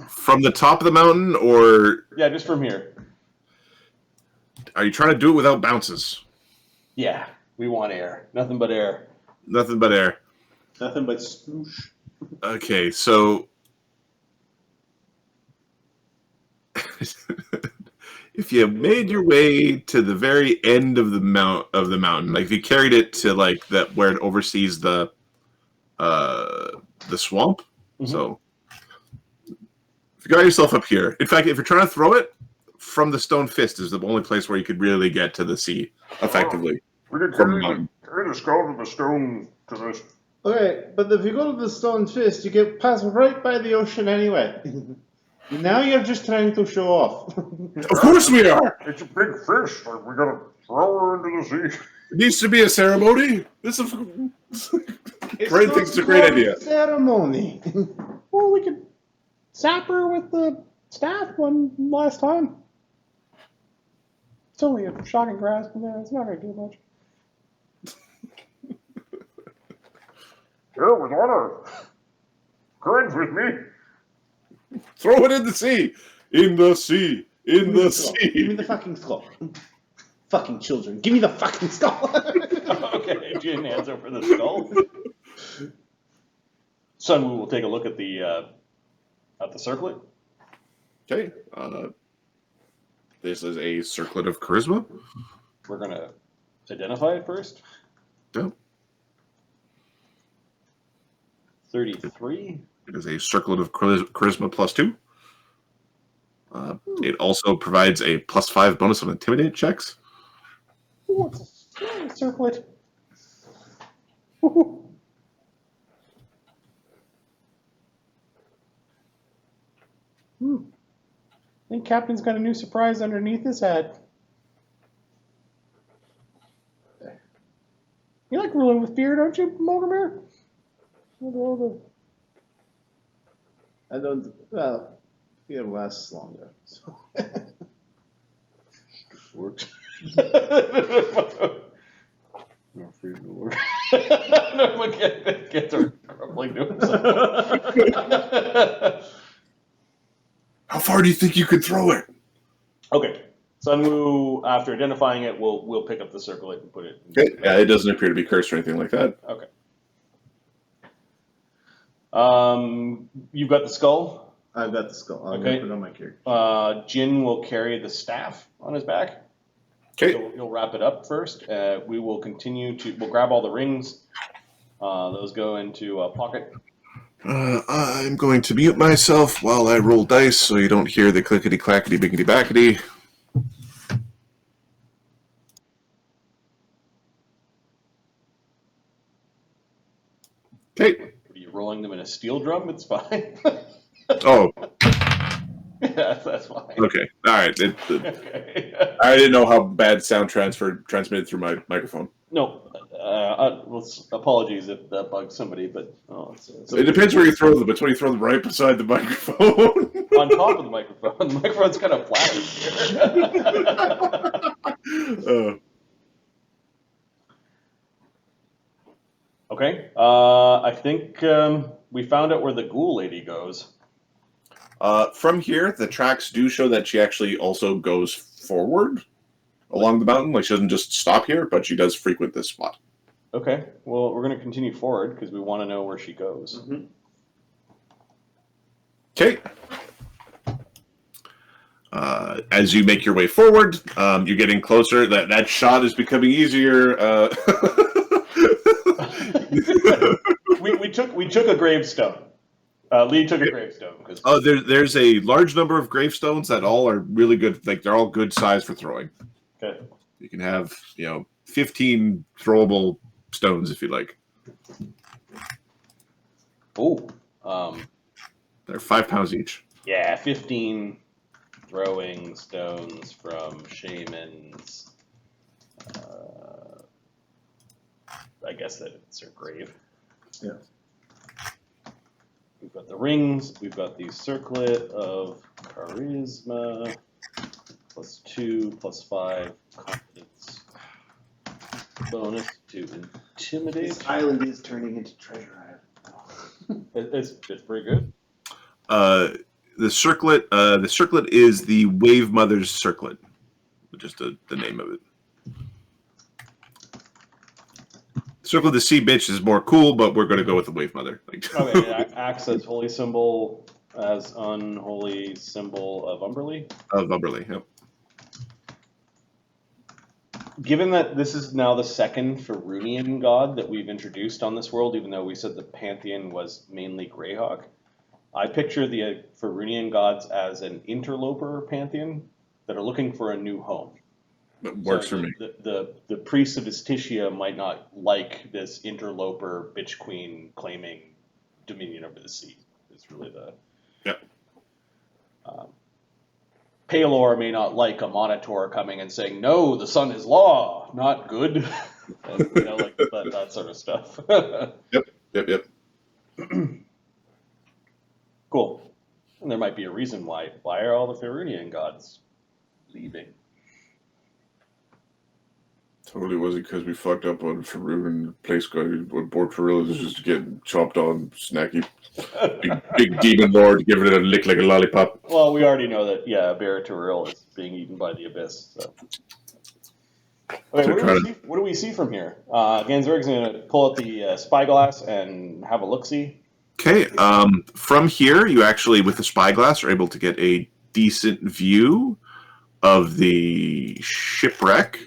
from the top of the mountain, or Yeah, just from here. are you trying to do it without bounces? Yeah, we want air. Nothing but air. Nothing but air. Nothing but sploosh. Okay, so if you made your way to the very end of the mountain, like if you carried it to like that where it oversees the swamp, so if you got yourself up here, in fact, if you're trying to throw it from the stone fist, is the only place where you could really get to the sea effectively. We could From carry the skull to the stone to this. Okay, but if you go to the stone fist, you get pass right by the ocean anyway. Now you're just trying to show off. Of course we are. It's a big fish. Like, we gotta throw her into the sea. It needs to be a ceremony. This is Great thinks it's a great idea. Ceremony. Well, we could zap her with the staff one last time. It's only a shocking grasp in there. It's not going to do much. Yeah, with honor. Courage with me. Throw it in the sea. In the sea. In the Give me sea. the fucking skull. Fucking children. Give me the fucking skull. Okay, Jin hands over the skull. Sunwoo will take a look at the circlet. Okay. This is a circlet of charisma. We're gonna identify it first. Yep. 33. It is a circlet of charisma +2. It also provides a +5 bonus on intimidate checks. Ooh, it's a circlet. Ooh. I think Captain's got a new surprise underneath his hat. You like ruling with fear, don't you, Mogamir? I don't. Well, fear lasts longer. So. Works. I'm afraid to work. No, get her crumbling to himself. How far do you think you could throw it? Okay. Sunwoo, after identifying it, we'll pick up the circlet and put it. Okay. Yeah, it doesn't appear to be cursed or anything like that. Okay. You've got the skull. I've got the skull. I'm Okay. gonna put it on my character. Jin will carry the staff on his back. Okay. So he'll wrap it up first. We will continue to. We'll grab all the rings. Those go into a pocket. I'm going to mute myself while I roll dice so you don't hear the clickety clackety biggity backety. Okay. Are you rolling them in a steel drum? It's fine. Oh, Yeah, that's fine. okay. All right. Okay. I didn't know how bad sound transmitted through my microphone. No, well, apologies if that bugs somebody, but It depends where you throw them. It's when you throw them right beside the microphone. on top of the microphone. The microphone's kind of flat here. Okay, I think we found out where the ghoul lady goes. From here, the tracks do show that she actually also goes forward along the mountain. Like, she doesn't just stop here, but she does frequent this spot. Okay, well, we're going to continue forward because we want to know where she goes. Mm-hmm. Okay. As you make your way forward, you're getting closer. That shot is becoming easier. we took a gravestone. Lee took a gravestone because There's a large number of gravestones that all are really good. Like, they're all good size for throwing. okay. You can have 15 throwable stones if you like. Oh, They're 5 pounds each. yeah, 15 throwing stones from shamans. I guess that it's her grave. Yeah. We've got the rings. We've got the circlet of charisma, +2, +5 confidence bonus to intimidate. This island is turning into treasure island. It's pretty good. The circlet is the Wave Mother's Circlet, just the name of it. Circle of the Sea Bitch is more cool, but we're going to go with the Wave Mother. Okay, it acts as holy symbol, as unholy symbol of Umberly. Of Umberly, yep. Given that this is now the second Ferunian god that we've introduced on this world, even though we said the pantheon was mainly Greyhawk, I picture the Ferunian gods as an interloper pantheon that are looking for a new home. That works for me. The priests of Istitia might not like this interloper bitch queen claiming dominion over the sea. It's really the... Yep. Palor may not like a monitor coming and saying, no, the sun is law, not good. And, like that sort of stuff. Yep. Cool. And there might be a reason why. Why are all the Ferunian gods leaving? Totally wasn't because we fucked up on Faroon and the place got bored for real is just getting chopped on snacky. Big demon lord giving it a lick like a lollipop. Well, we already know that, Baraturil is being eaten by the abyss. So. Okay, what do we see from here? Ganzorig's going to pull out the spyglass and have a look-see. Okay, from here, you actually, with the spyglass, are able to get a decent view of the shipwreck.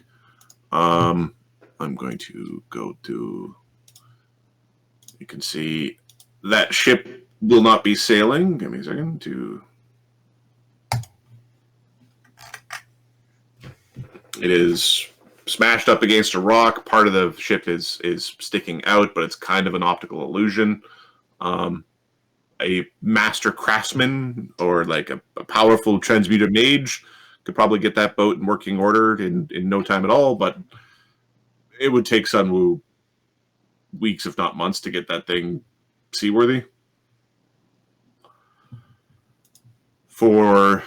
I'm going to go to, you can see that ship will not be sailing. Give me a second to. It is smashed up against a rock. Part of the ship is sticking out, but it's kind of an optical illusion. A master craftsman or like a powerful transmuter mage could probably get that boat in working order in no time at all, but it would take Sunwoo weeks, if not months, to get that thing seaworthy. For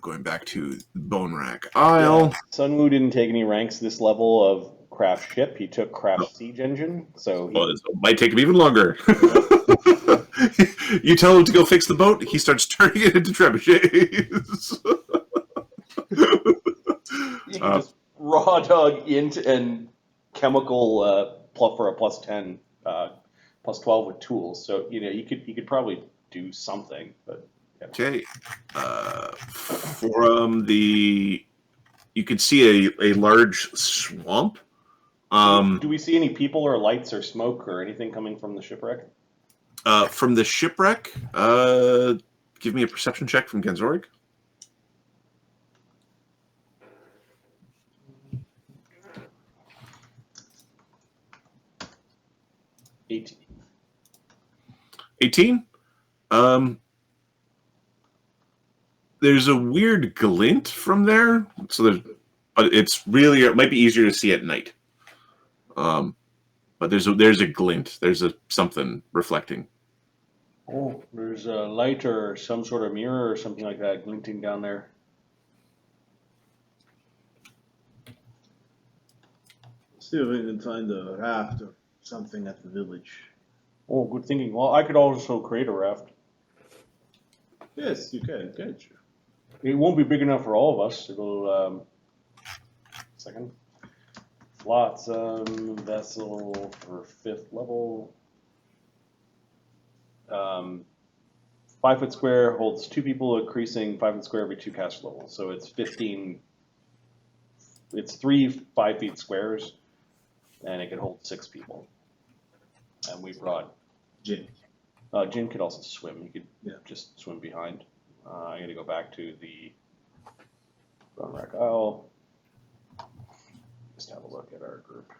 going back to Bone Rack Isle. Yeah. Sunwoo didn't take any ranks this level of craft ship. He took craft siege engine, so it might take him even longer. You tell him to go fix the boat, he starts turning it into trebuchets. you can just raw dog int and chemical for a +10, +12 with tools. So you could probably do something, but. Okay. From the, you can see a large swamp. Do we see any people or lights or smoke or anything coming from the shipwreck? From the shipwreck, give me a perception check from Ganzorig. $18. 18. There's a weird glint from there, but it's really, it might be easier to see at night. But there's a glint. There's something reflecting. Oh, there's a light or some sort of mirror or something like that glinting down there. See if we can find a raft or something at the village. Oh, good thinking. Well, I could also create a raft. Yes, you can, can't you? It won't be big enough for all of us. It'll, second. Flotsam vessel for 5th level. 5 foot square holds 2 people, increasing 5 foot square every 2 caster levels. So it's 15. It's 3 5 feet squares, and it can hold 6 people. And we brought Jin. Jin could also swim. He could just swim behind. I'm gonna go back to the Bone Rack Isle. Just have a look at our group.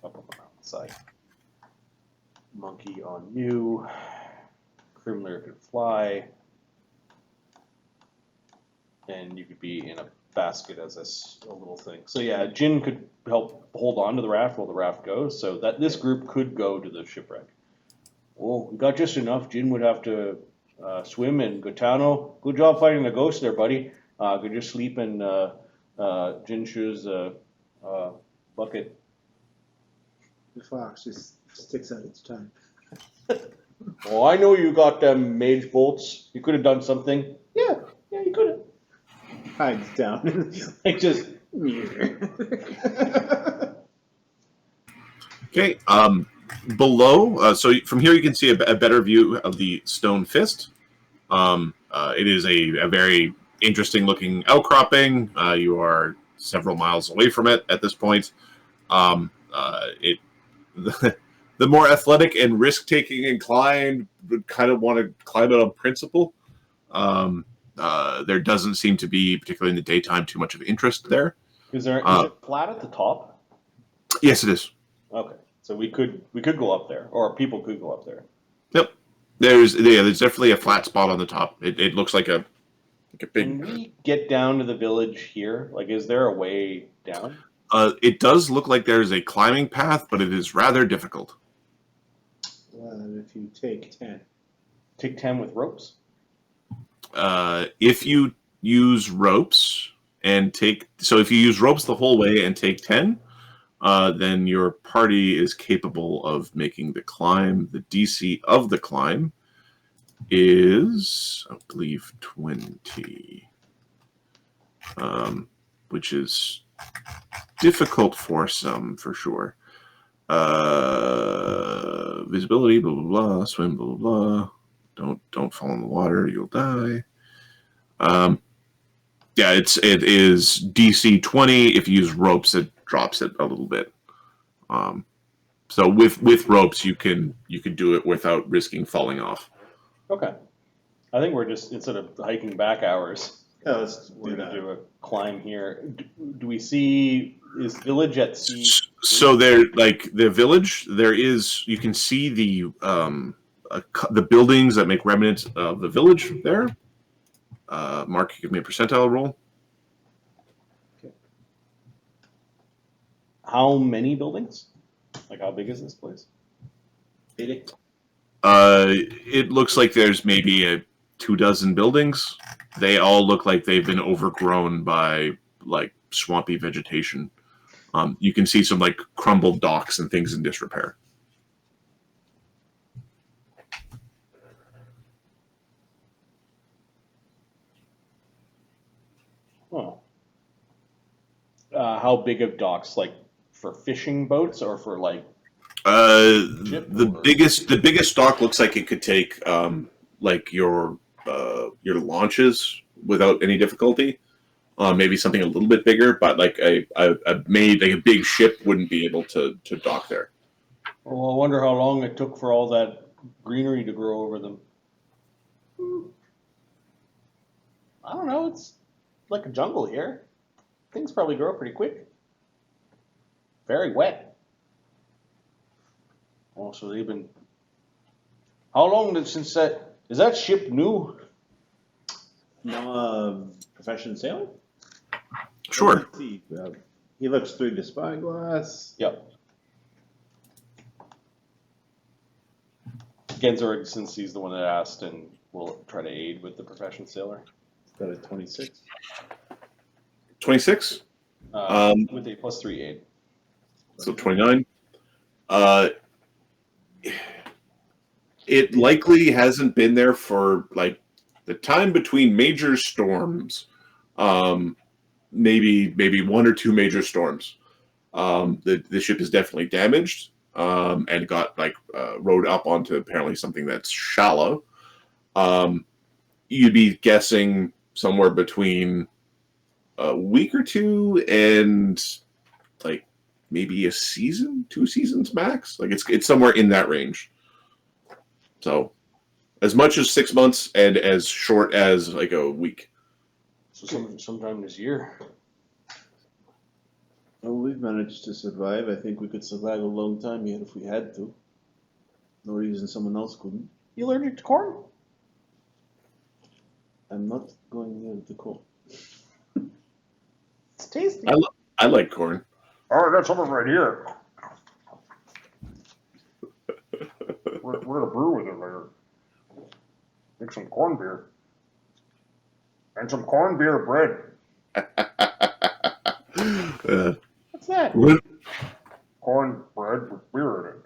Up on the mountainside. Monkey on you. Crimler could fly. And you could be in a basket as a little thing. So yeah, Jin could help hold on to the raft while the raft goes, so that this group could go to the shipwreck. Well, we got just enough. Jin would have to swim, and Gotano, good job fighting the ghost there, buddy. Could just sleep in Jinshe's bucket. The fox just sticks out its tongue. Well, I know you got them mage bolts. You could have done something. Yeah, you could have. Hides down. Like just. Okay. Below, so from here you can see a better view of the stone fist. It is a very interesting looking outcropping. You are several miles away from it at this point. The more athletic and risk-taking inclined would kind of want to climb it on principle. There doesn't seem to be, particularly in the daytime, too much of interest there. Is it flat at the top? Yes, it is. Okay, so we could go up there, or people could go up there. Yep. There's definitely a flat spot on the top. It looks like a big. Can we get down to the village here? Like, is there a way down? It does look like there's a climbing path, but it is rather difficult. Well, if you take 10. Take 10 with ropes? If you use ropes if you use ropes the whole way and take 10, then your party is capable of making the climb. The DC of the climb is, I believe, 20, which is difficult for some, for sure. Visibility, blah, blah, blah, swim, blah, blah, blah. Don't fall in the water, you'll die. Yeah, it is DC 20. If you use ropes, it drops it a little bit. So with ropes, you can do it without risking falling off. Okay. I think we're just, instead of hiking back hours, Yeah, let's we're do going to that. do a climb here. Do we see, is village at sea? So there, like the village, there is. You can see the buildings that make remnants of the village there. Mark, give me a percentile roll. How many buildings? Like, how big is this place? It looks like there's maybe 24 buildings. They all look like they've been overgrown by like swampy vegetation. You can see some like crumbled docks and things in disrepair. Oh. How big of docks? Like for fishing boats or for like? The biggest dock looks like it could take like your launches without any difficulty. Maybe something a little bit bigger, but like a big ship wouldn't be able to dock there. Well, I wonder how long it took for all that greenery to grow over them. I don't know. It's like a jungle here. Things probably grow pretty quick. Very wet. Oh, so they've been. How long since that? Is that ship new? No, professional sailor? Sure. Let's see. He looks through the spyglass. Yep. Ganzorig, since he's the one that asked, and will try to aid with the profession sailor. Got a 26. 26. With a +3 aid. So 29. It likely hasn't been there for like the time between major storms. Maybe one or two major storms. The ship is definitely damaged and got like rowed up onto apparently something that's shallow. You'd be guessing somewhere between a week or two and like maybe a season, 2 seasons max. Like it's somewhere in that range. So as much as 6 months and as short as like a week. So sometime this year. Oh, we've managed to survive. I think we could survive a long time yet if we had to. No reason someone else couldn't. You allergic to corn? I'm not going near the coal. It's tasty. I like corn. Oh, I got something right here. We're gonna brew with it later. Make some corn beer. And some corn beer bread. What's that? Corn bread with beer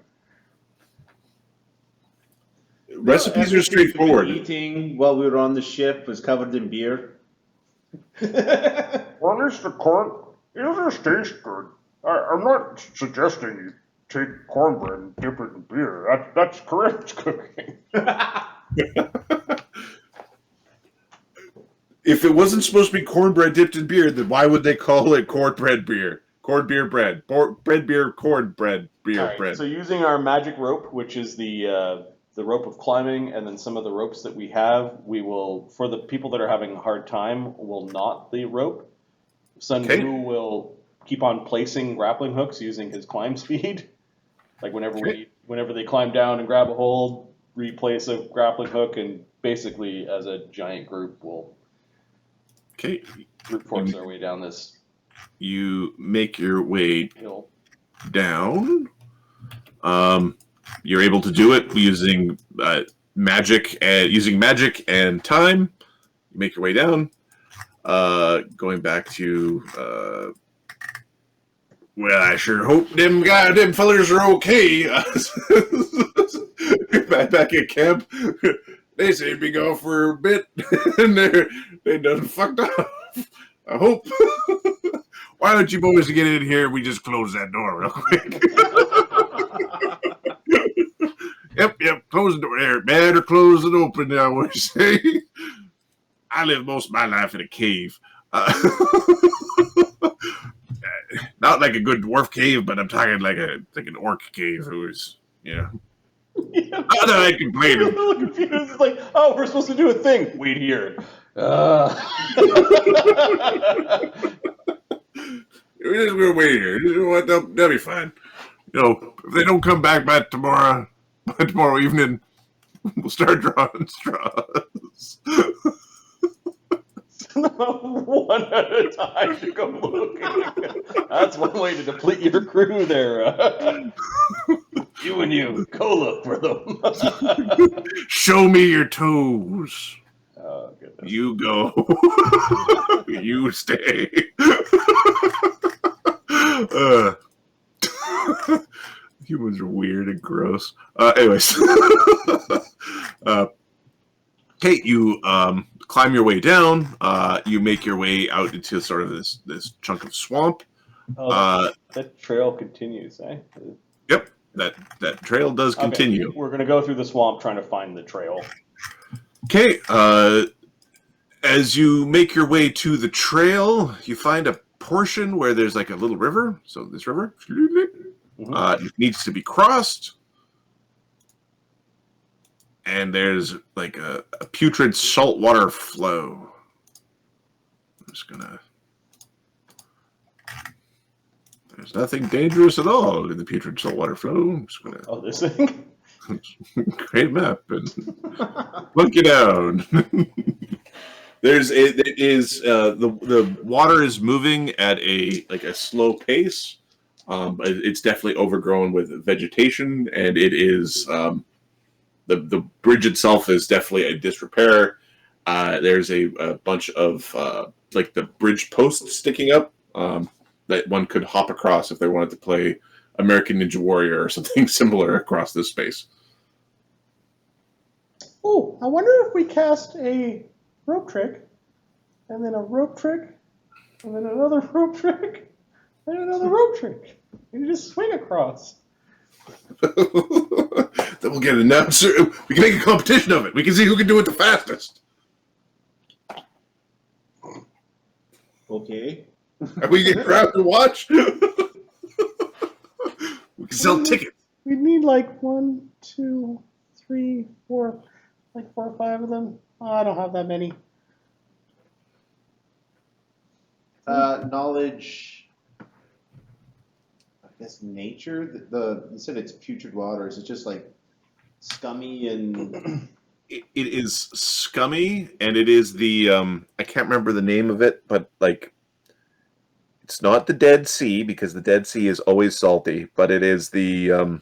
in it. Recipes are straightforward. Eating while we were on the ship was covered in beer. Well, at least the corn, it just tastes good. I'm not suggesting you take cornbread and dip it in beer. That's correct cooking. If it wasn't supposed to be cornbread dipped in beer, then why would they call it cornbread beer? Corn beer bread. Bread beer, cornbread beer All right, bread. so using our magic rope, which is the rope of climbing, and then some of the ropes that we have, we will, for the people that are having a hard time, will knot the rope. Sun Okay. Wu will keep on placing grappling hooks using his climb speed. Like whenever they climb down and grab a hold, replace a grappling hook, and basically as a giant group we'll Okay. brute force our way down this You make your way hill. down. You're able to do it using magic and time. You make your way down. Going back to well, I sure hope them fellers are okay. back at camp, they say be gone for a bit, and they done fucked up. I hope. Why don't you boys get in here? We just close that door real quick. Yep. Close the door there. Better close it open, I would say. I lived most of my life in a cave. Not not like a good dwarf cave, but I'm talking like an orc cave who's, Yeah. not that I can play I'm a them. little confused. It's like, oh, we're supposed to do a thing. Wait here. We're just gonna wait here. You know what? They'll be fine. If they don't come back by tomorrow evening, we'll start drawing straws. One at a time to go looking. That's one way to deplete your crew there. You and you, go look for them. Show me your toes. Oh, goodness. You go. You stay. Humans are weird and gross. Anyways. Kate, you climb your way down. You make your way out into sort of this chunk of swamp. That trail continues, eh? Yep, that trail does continue. Okay, we're going to go through the swamp trying to find the trail. Okay, as you make your way to the trail, you find a portion where there's like a little river. So this river it needs to be crossed. And there's like a putrid saltwater flow. I'm just gonna... There's nothing dangerous at all in the putrid saltwater flow. I'm just gonna... Oh, this thing? Create a map and look it down. The water is moving at a slow pace. But it's definitely overgrown with vegetation, and it is the bridge itself is definitely a disrepair. There's a bunch of like the bridge posts sticking up that one could hop across if they wanted to play American Ninja Warrior or something similar across this space. Oh, I wonder if we cast a rope trick, and then a rope trick, and then another rope trick, and another rope trick. And you just swing across. Then we'll get an announcer. We can make a competition of it. We can see who can do it the fastest. Okay. And we get crowd to watch. We can sell tickets. We need like 1, 2, 3, 4, like 4 or 5 of them. Oh, I don't have that many. Knowledge. I guess nature. You said it's putrid water. Is it just like scummy and? It is scummy, and it is the I can't remember the name of it, but like it's not the Dead Sea because the Dead Sea is always salty, but it is the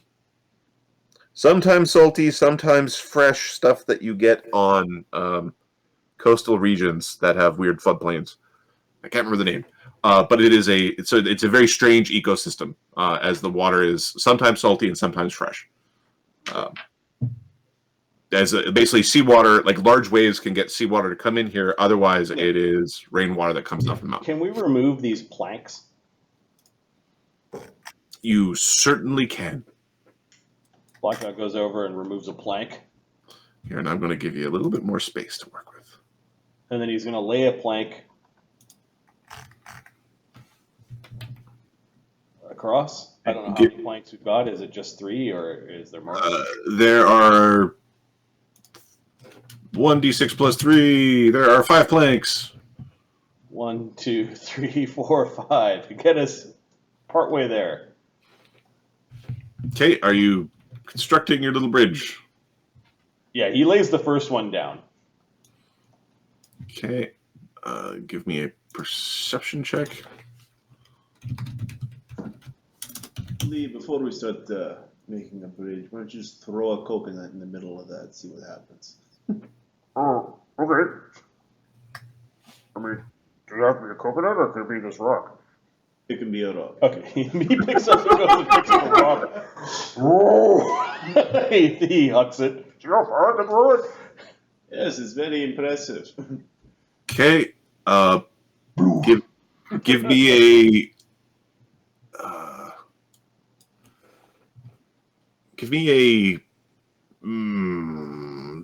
sometimes salty, sometimes fresh stuff that you get on coastal regions that have weird floodplains. I can't remember the name, but it's a very strange ecosystem as the water is sometimes salty and sometimes fresh. Basically seawater, like large waves can get seawater to come in here. Otherwise, it is rainwater that comes off the mountain. Can we remove these planks? You certainly can. Blackout goes over and removes a plank, Here, and I'm going to give you a little bit more space to work with. and then he's going to lay a plank across. I don't know how many planks we've got. Is it just 3, or is there more? There are 1d6 plus 3. There are 5 planks. 1, 2, 3, 4, 5. Get us partway there. Okay, are you constructing your little bridge? Yeah, he lays the first one down. Okay, give me a perception check. Lee, before we start making a bridge, why don't you just throw a coconut in the middle of that, see what happens? Oh, okay. I mean, does it have to be a coconut or could it be this rock? It can be a rock. Okay, he picks up and goes and picks up a rock. Whoa! He hucks it. See how far I can throw it? Yes, it's very impressive. Okay, give me a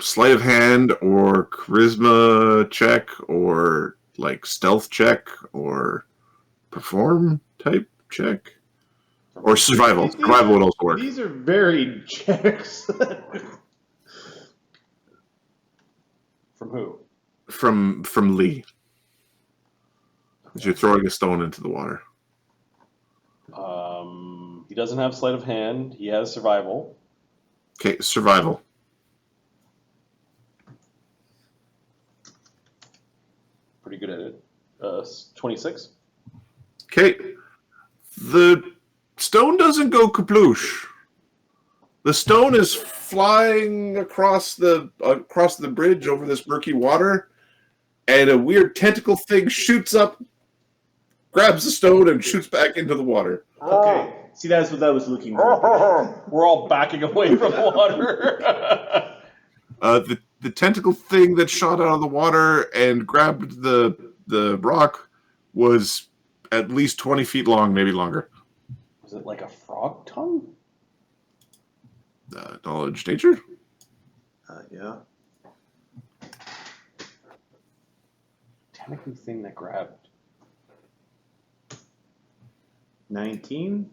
sleight of hand or charisma check or like stealth check or perform type check. Or survival. These Survival are- would also work. These are varied checks. From who? From Lee. As you're throwing a stone into the water. He doesn't have sleight of hand. He has survival. Okay, survival. Pretty good at it. 26. Okay. The stone doesn't go kaploosh. The stone is flying across the bridge over this murky water, and a weird tentacle thing shoots up, grabs the stone, and shoots back into the water. Okay, see, that's what I was looking for. We're all backing away from the water. The tentacle thing that shot out of the water and grabbed the rock was at least 20 feet long, maybe longer. Was it like a frog tongue? Knowledge nature? Yeah. Tentacle thing that grabbed. 19?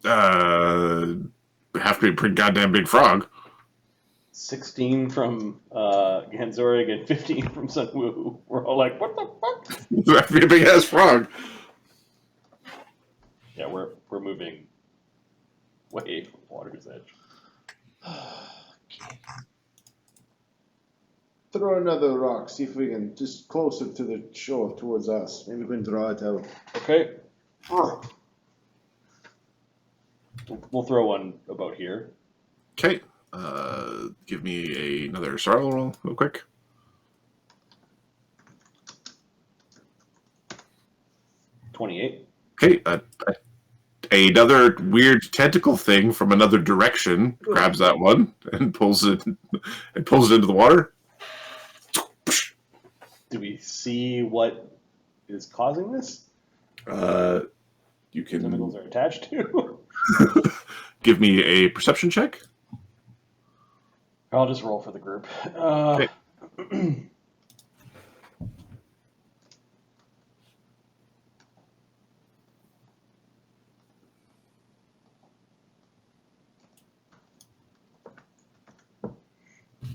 Have to be a pretty goddamn big frog. 16 from Ganzorig and 15 from Sunwoo. We're all like, what the fuck? Have to be a big ass frog. Yeah, we're moving way from water's edge. Throw another rock, see if we can, just closer to the shore towards us. Maybe we can draw it out. Okay. We'll throw one about here. Okay. Give me another survival roll real quick. $28. Okay. Another weird tentacle thing from another direction grabs that one and pulls it into the water. Do we see what is causing this? You Tentacles can are attached to? give me a perception check. I'll just roll for the group. Okay.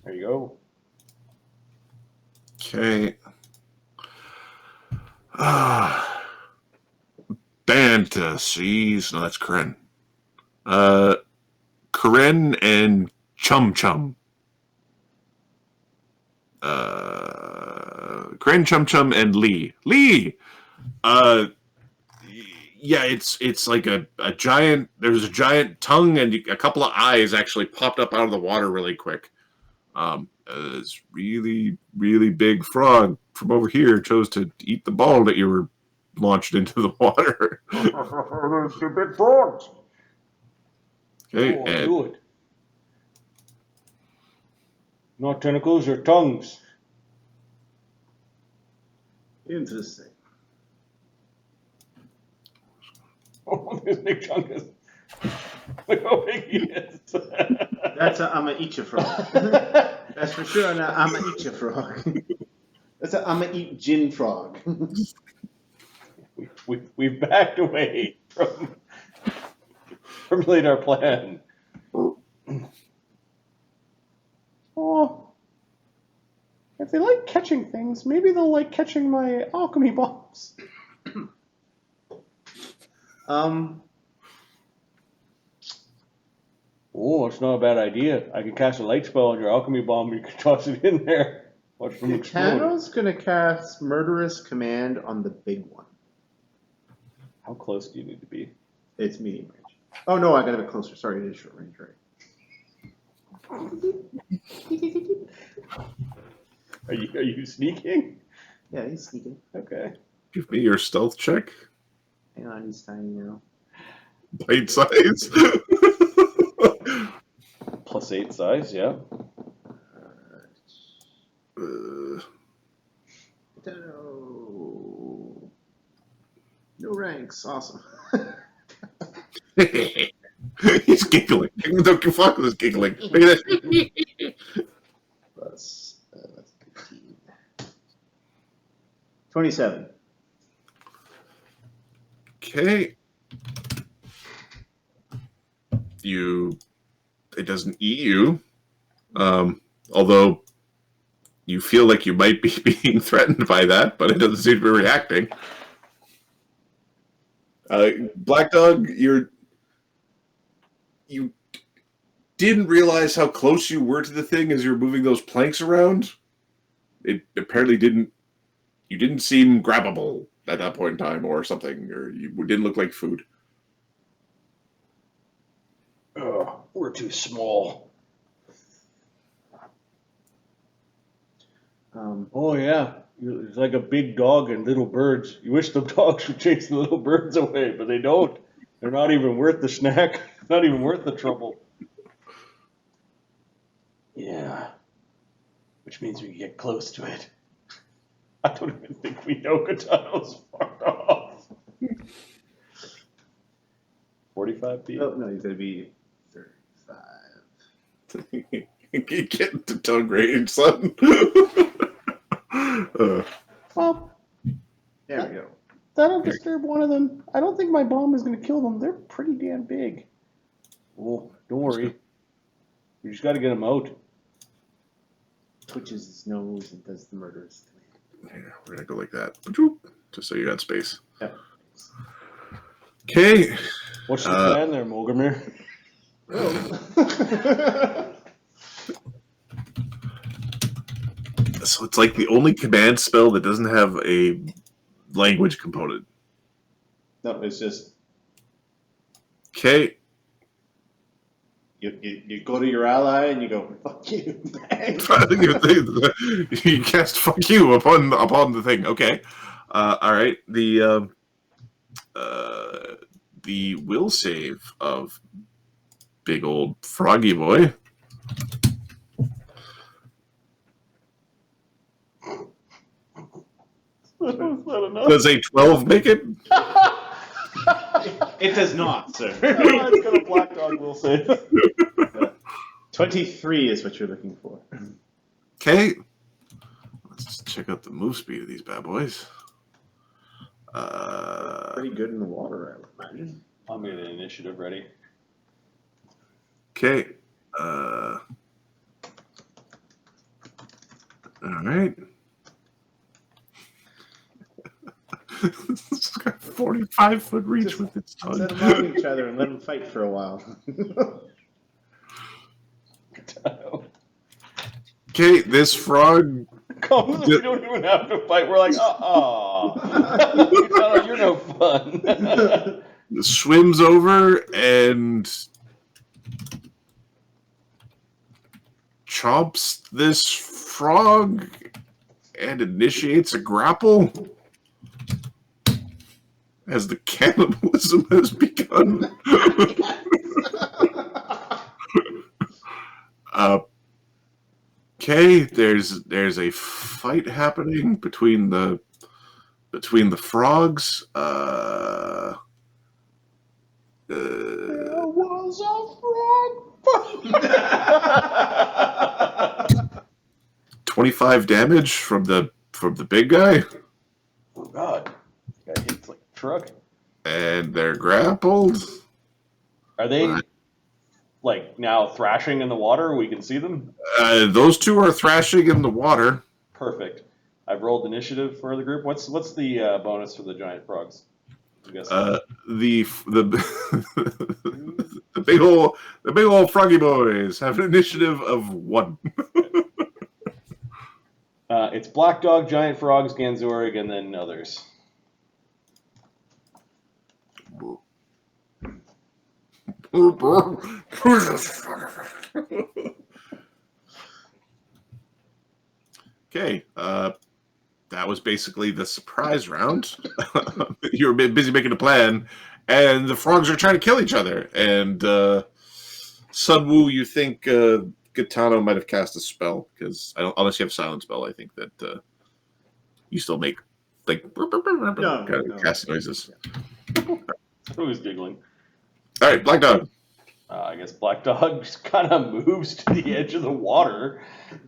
There you go. Okay. Fantasies. No, that's Karen. Karen and Chum Chum. Karen, Chum Chum, and Lee. Lee! Yeah, it's like a giant, there's a giant tongue and a couple of eyes actually popped up out of the water really quick. This really, really big frog from over here chose to eat the ball that you were launched into the water. They're big frogs. Okay, Oh, and do it. Not tentacles or tongues. Interesting. Oh, there's Big Chungus. Look how big he is. That's a I'ma eat you frog. That's for sure an I'ma eat you frog. That's a I'ma eat gin frog. We've backed away from formulate our plan. Oh, if they like catching things, maybe they'll like catching my alchemy bombs. Oh, it's not a bad idea. I can cast a light spell on your alchemy bomb. You can toss it in there. Watch them explode. Tano's gonna cast Murderous Command on the big one. How close do you need to be? It's medium range. Oh no, I got a bit closer. Sorry, it is short range, right? Are you sneaking? Yeah, he's sneaking. Okay. give me your stealth check. Hang on, he's tiny now. Bite size. +8 size, yeah. Tano. No ranks, awesome. He's giggling. Don't give a fuck with his giggling. Look at that. Plus 15. 27. Okay. It doesn't eat you. Although you feel like you might be being threatened by that, but it doesn't seem to be reacting. Black Dog, you didn't realize how close you were to the thing as you were moving those planks around. It apparently you didn't seem grabbable at that point in time or something, or you didn't look like food. Oh, we're too small. Oh yeah, it's like a big dog and little birds. You wish the dogs would chase the little birds away, but they don't. They're not even worth the snack. Not even worth the trouble. Yeah. Which means we can get close to it. I don't even think we know Katano's fucked off. 45 feet? Oh, no, he's going to be 35. You get into tongue range, son. Well, There we go. that'll disturb one of them. I don't think my bomb is going to kill them. They're pretty damn big. Oh, don't worry. You just got to get him out. Twitches his nose and does the murderous thing. Yeah, we're gonna go like that, just so you got space. Yeah. Okay. What's the plan there, Mogomir? So it's like the only command spell that doesn't have a language component. No, it's just Okay. you go to your ally and you go, fuck you, bang. You cast "fuck you" upon the thing. Okay. All right. The will save of big old froggy boy. Does a 12 make it? It does not, sir. It's got a black dog will save. 23 is what you're looking for. Okay. Let's just check out the move speed of these bad boys. Pretty good in the water, I would imagine. I'll get an initiative ready. Okay. All right. It's got 45-foot reach Just with its tongue. set them on each other and let them fight for a while. Okay, this frog We don't even have to fight. We're like, you're no fun. swims over and chomps this frog and initiates a grapple as the cannibalism has begun. Okay, there's a fight happening between the frogs. There was a frog. 25 damage from the big guy, Oh God, this guy hits like a truck. and they're grappled. Are they like now thrashing in the water? We can see them. Those two are thrashing in the water. Perfect. I've rolled initiative for the group. What's the bonus for the giant frogs? I'm guessing. The big old froggy boys have an initiative of 1. It's black dog, giant frogs, Ganzorig, and then others. Okay, that was basically the surprise round. You were busy making a plan, and the frogs are trying to kill each other. And Sunwoo, you think Gitano might have cast a spell, because unless you have silent spell, I think that you still make like casting noises. Who's giggling? All right, Black Dog. I guess Black Dog just kind of moves to the edge of the water.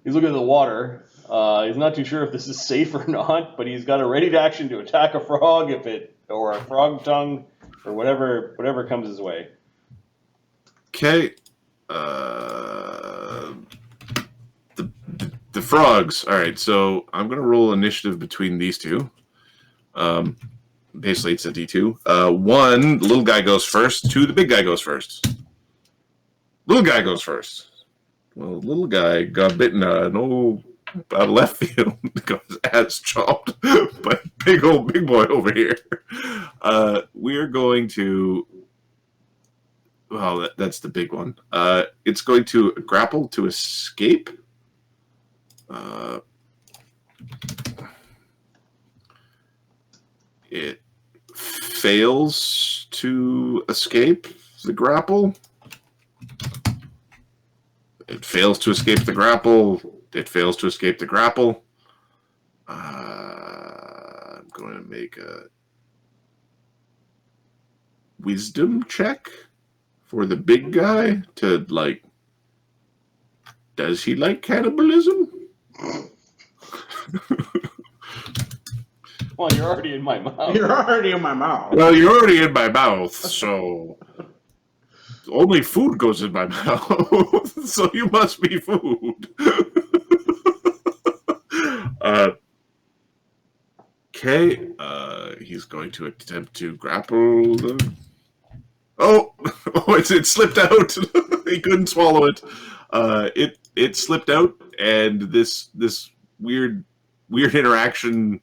He's looking at the water. He's not too sure if this is safe or not, but he's got a ready to action to attack a frog if it or a frog tongue, or whatever comes his way. Okay. The frogs. All right, so I'm gonna roll initiative between these two. Basically, it's a D2. One, the little guy goes first. Two, the big guy goes first. Little guy goes first. Well, little guy got bitten out of left field because his ass chopped by big boy over here. We're going to. Well, that's the big one. It's going to grapple to escape. It fails to escape the grapple. It fails to escape the grapple. It fails to escape the grapple. I'm going to make a wisdom check for the big guy to, like, does he like cannibalism? Well, you're already in my mouth. You're already in my mouth. Well, you're already in my mouth, so only food goes in my mouth, so you must be food. Okay, he's going to attempt to grapple the... Oh, it slipped out. He couldn't swallow it. It slipped out, and this weird interaction,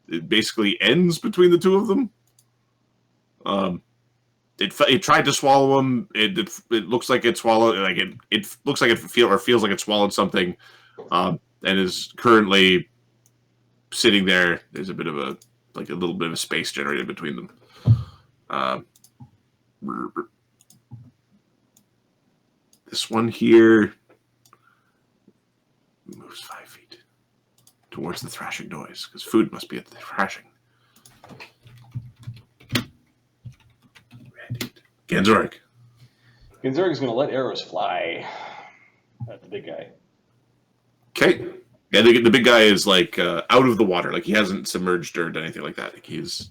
it basically ends between the two of them. It tried to swallow him. It looks like it swallowed. Like it looks like it feels like it swallowed something, and is currently sitting there. There's a little bit of a space generated between them. This one here moves 5 feet towards the thrashing noise, because food must be at the thrashing. Ganzorig. Ganzorig is going to let arrows fly at the big guy. Okay. Yeah, the big guy is like out of the water. Like he hasn't submerged or done anything like that. Like he's...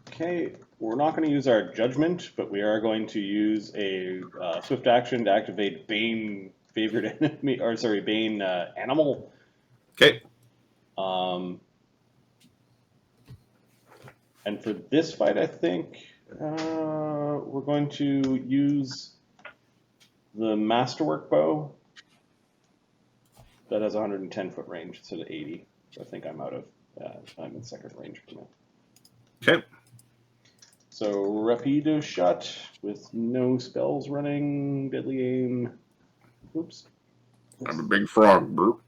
Okay, we're not going to use our judgment, but we are going to use a swift action to activate Bane favorite enemy, or sorry, Bane animal. Okay. And for this fight, I think we're going to use the Masterwork bow that has 110-foot range instead of 80. So I think I'm out of. I'm in second range for now. Okay. So rapido shot with no spells running, deadly aim. Oops. I'm a big frog, bro.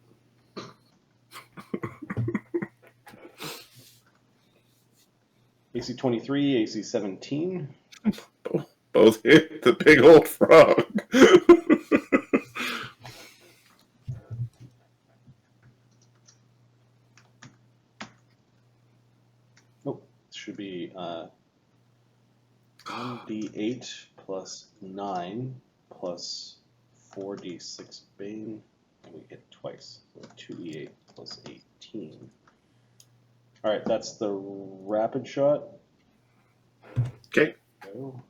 AC 23, AC 17. Both hit the big old frog. Nope. Should be 1d8 plus 9 plus 4d6 bane. And we hit twice. So 2d8 plus 18. Alright, that's the rapid shot. Okay. Go.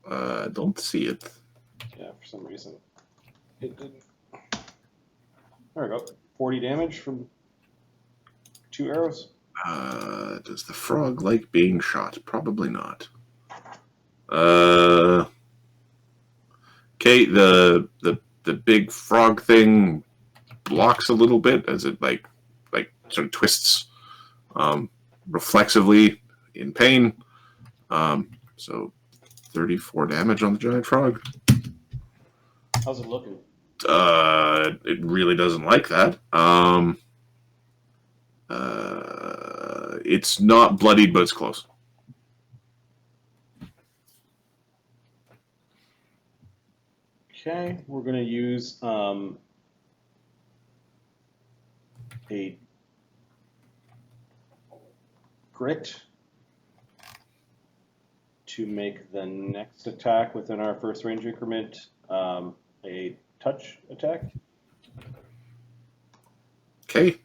I don't see it. Yeah, for some reason it didn't. There we go. 40 damage from 2 arrows. Does the frog like being shot? Probably not. Okay, the big frog thing blocks a little bit as it like sort of twists reflexively in pain. So 34 damage on the giant frog. How's it looking? It really doesn't like that. It's not bloodied, but it's close. Okay, we're going to use a grit to make the next attack within our first range increment a touch attack. Okay.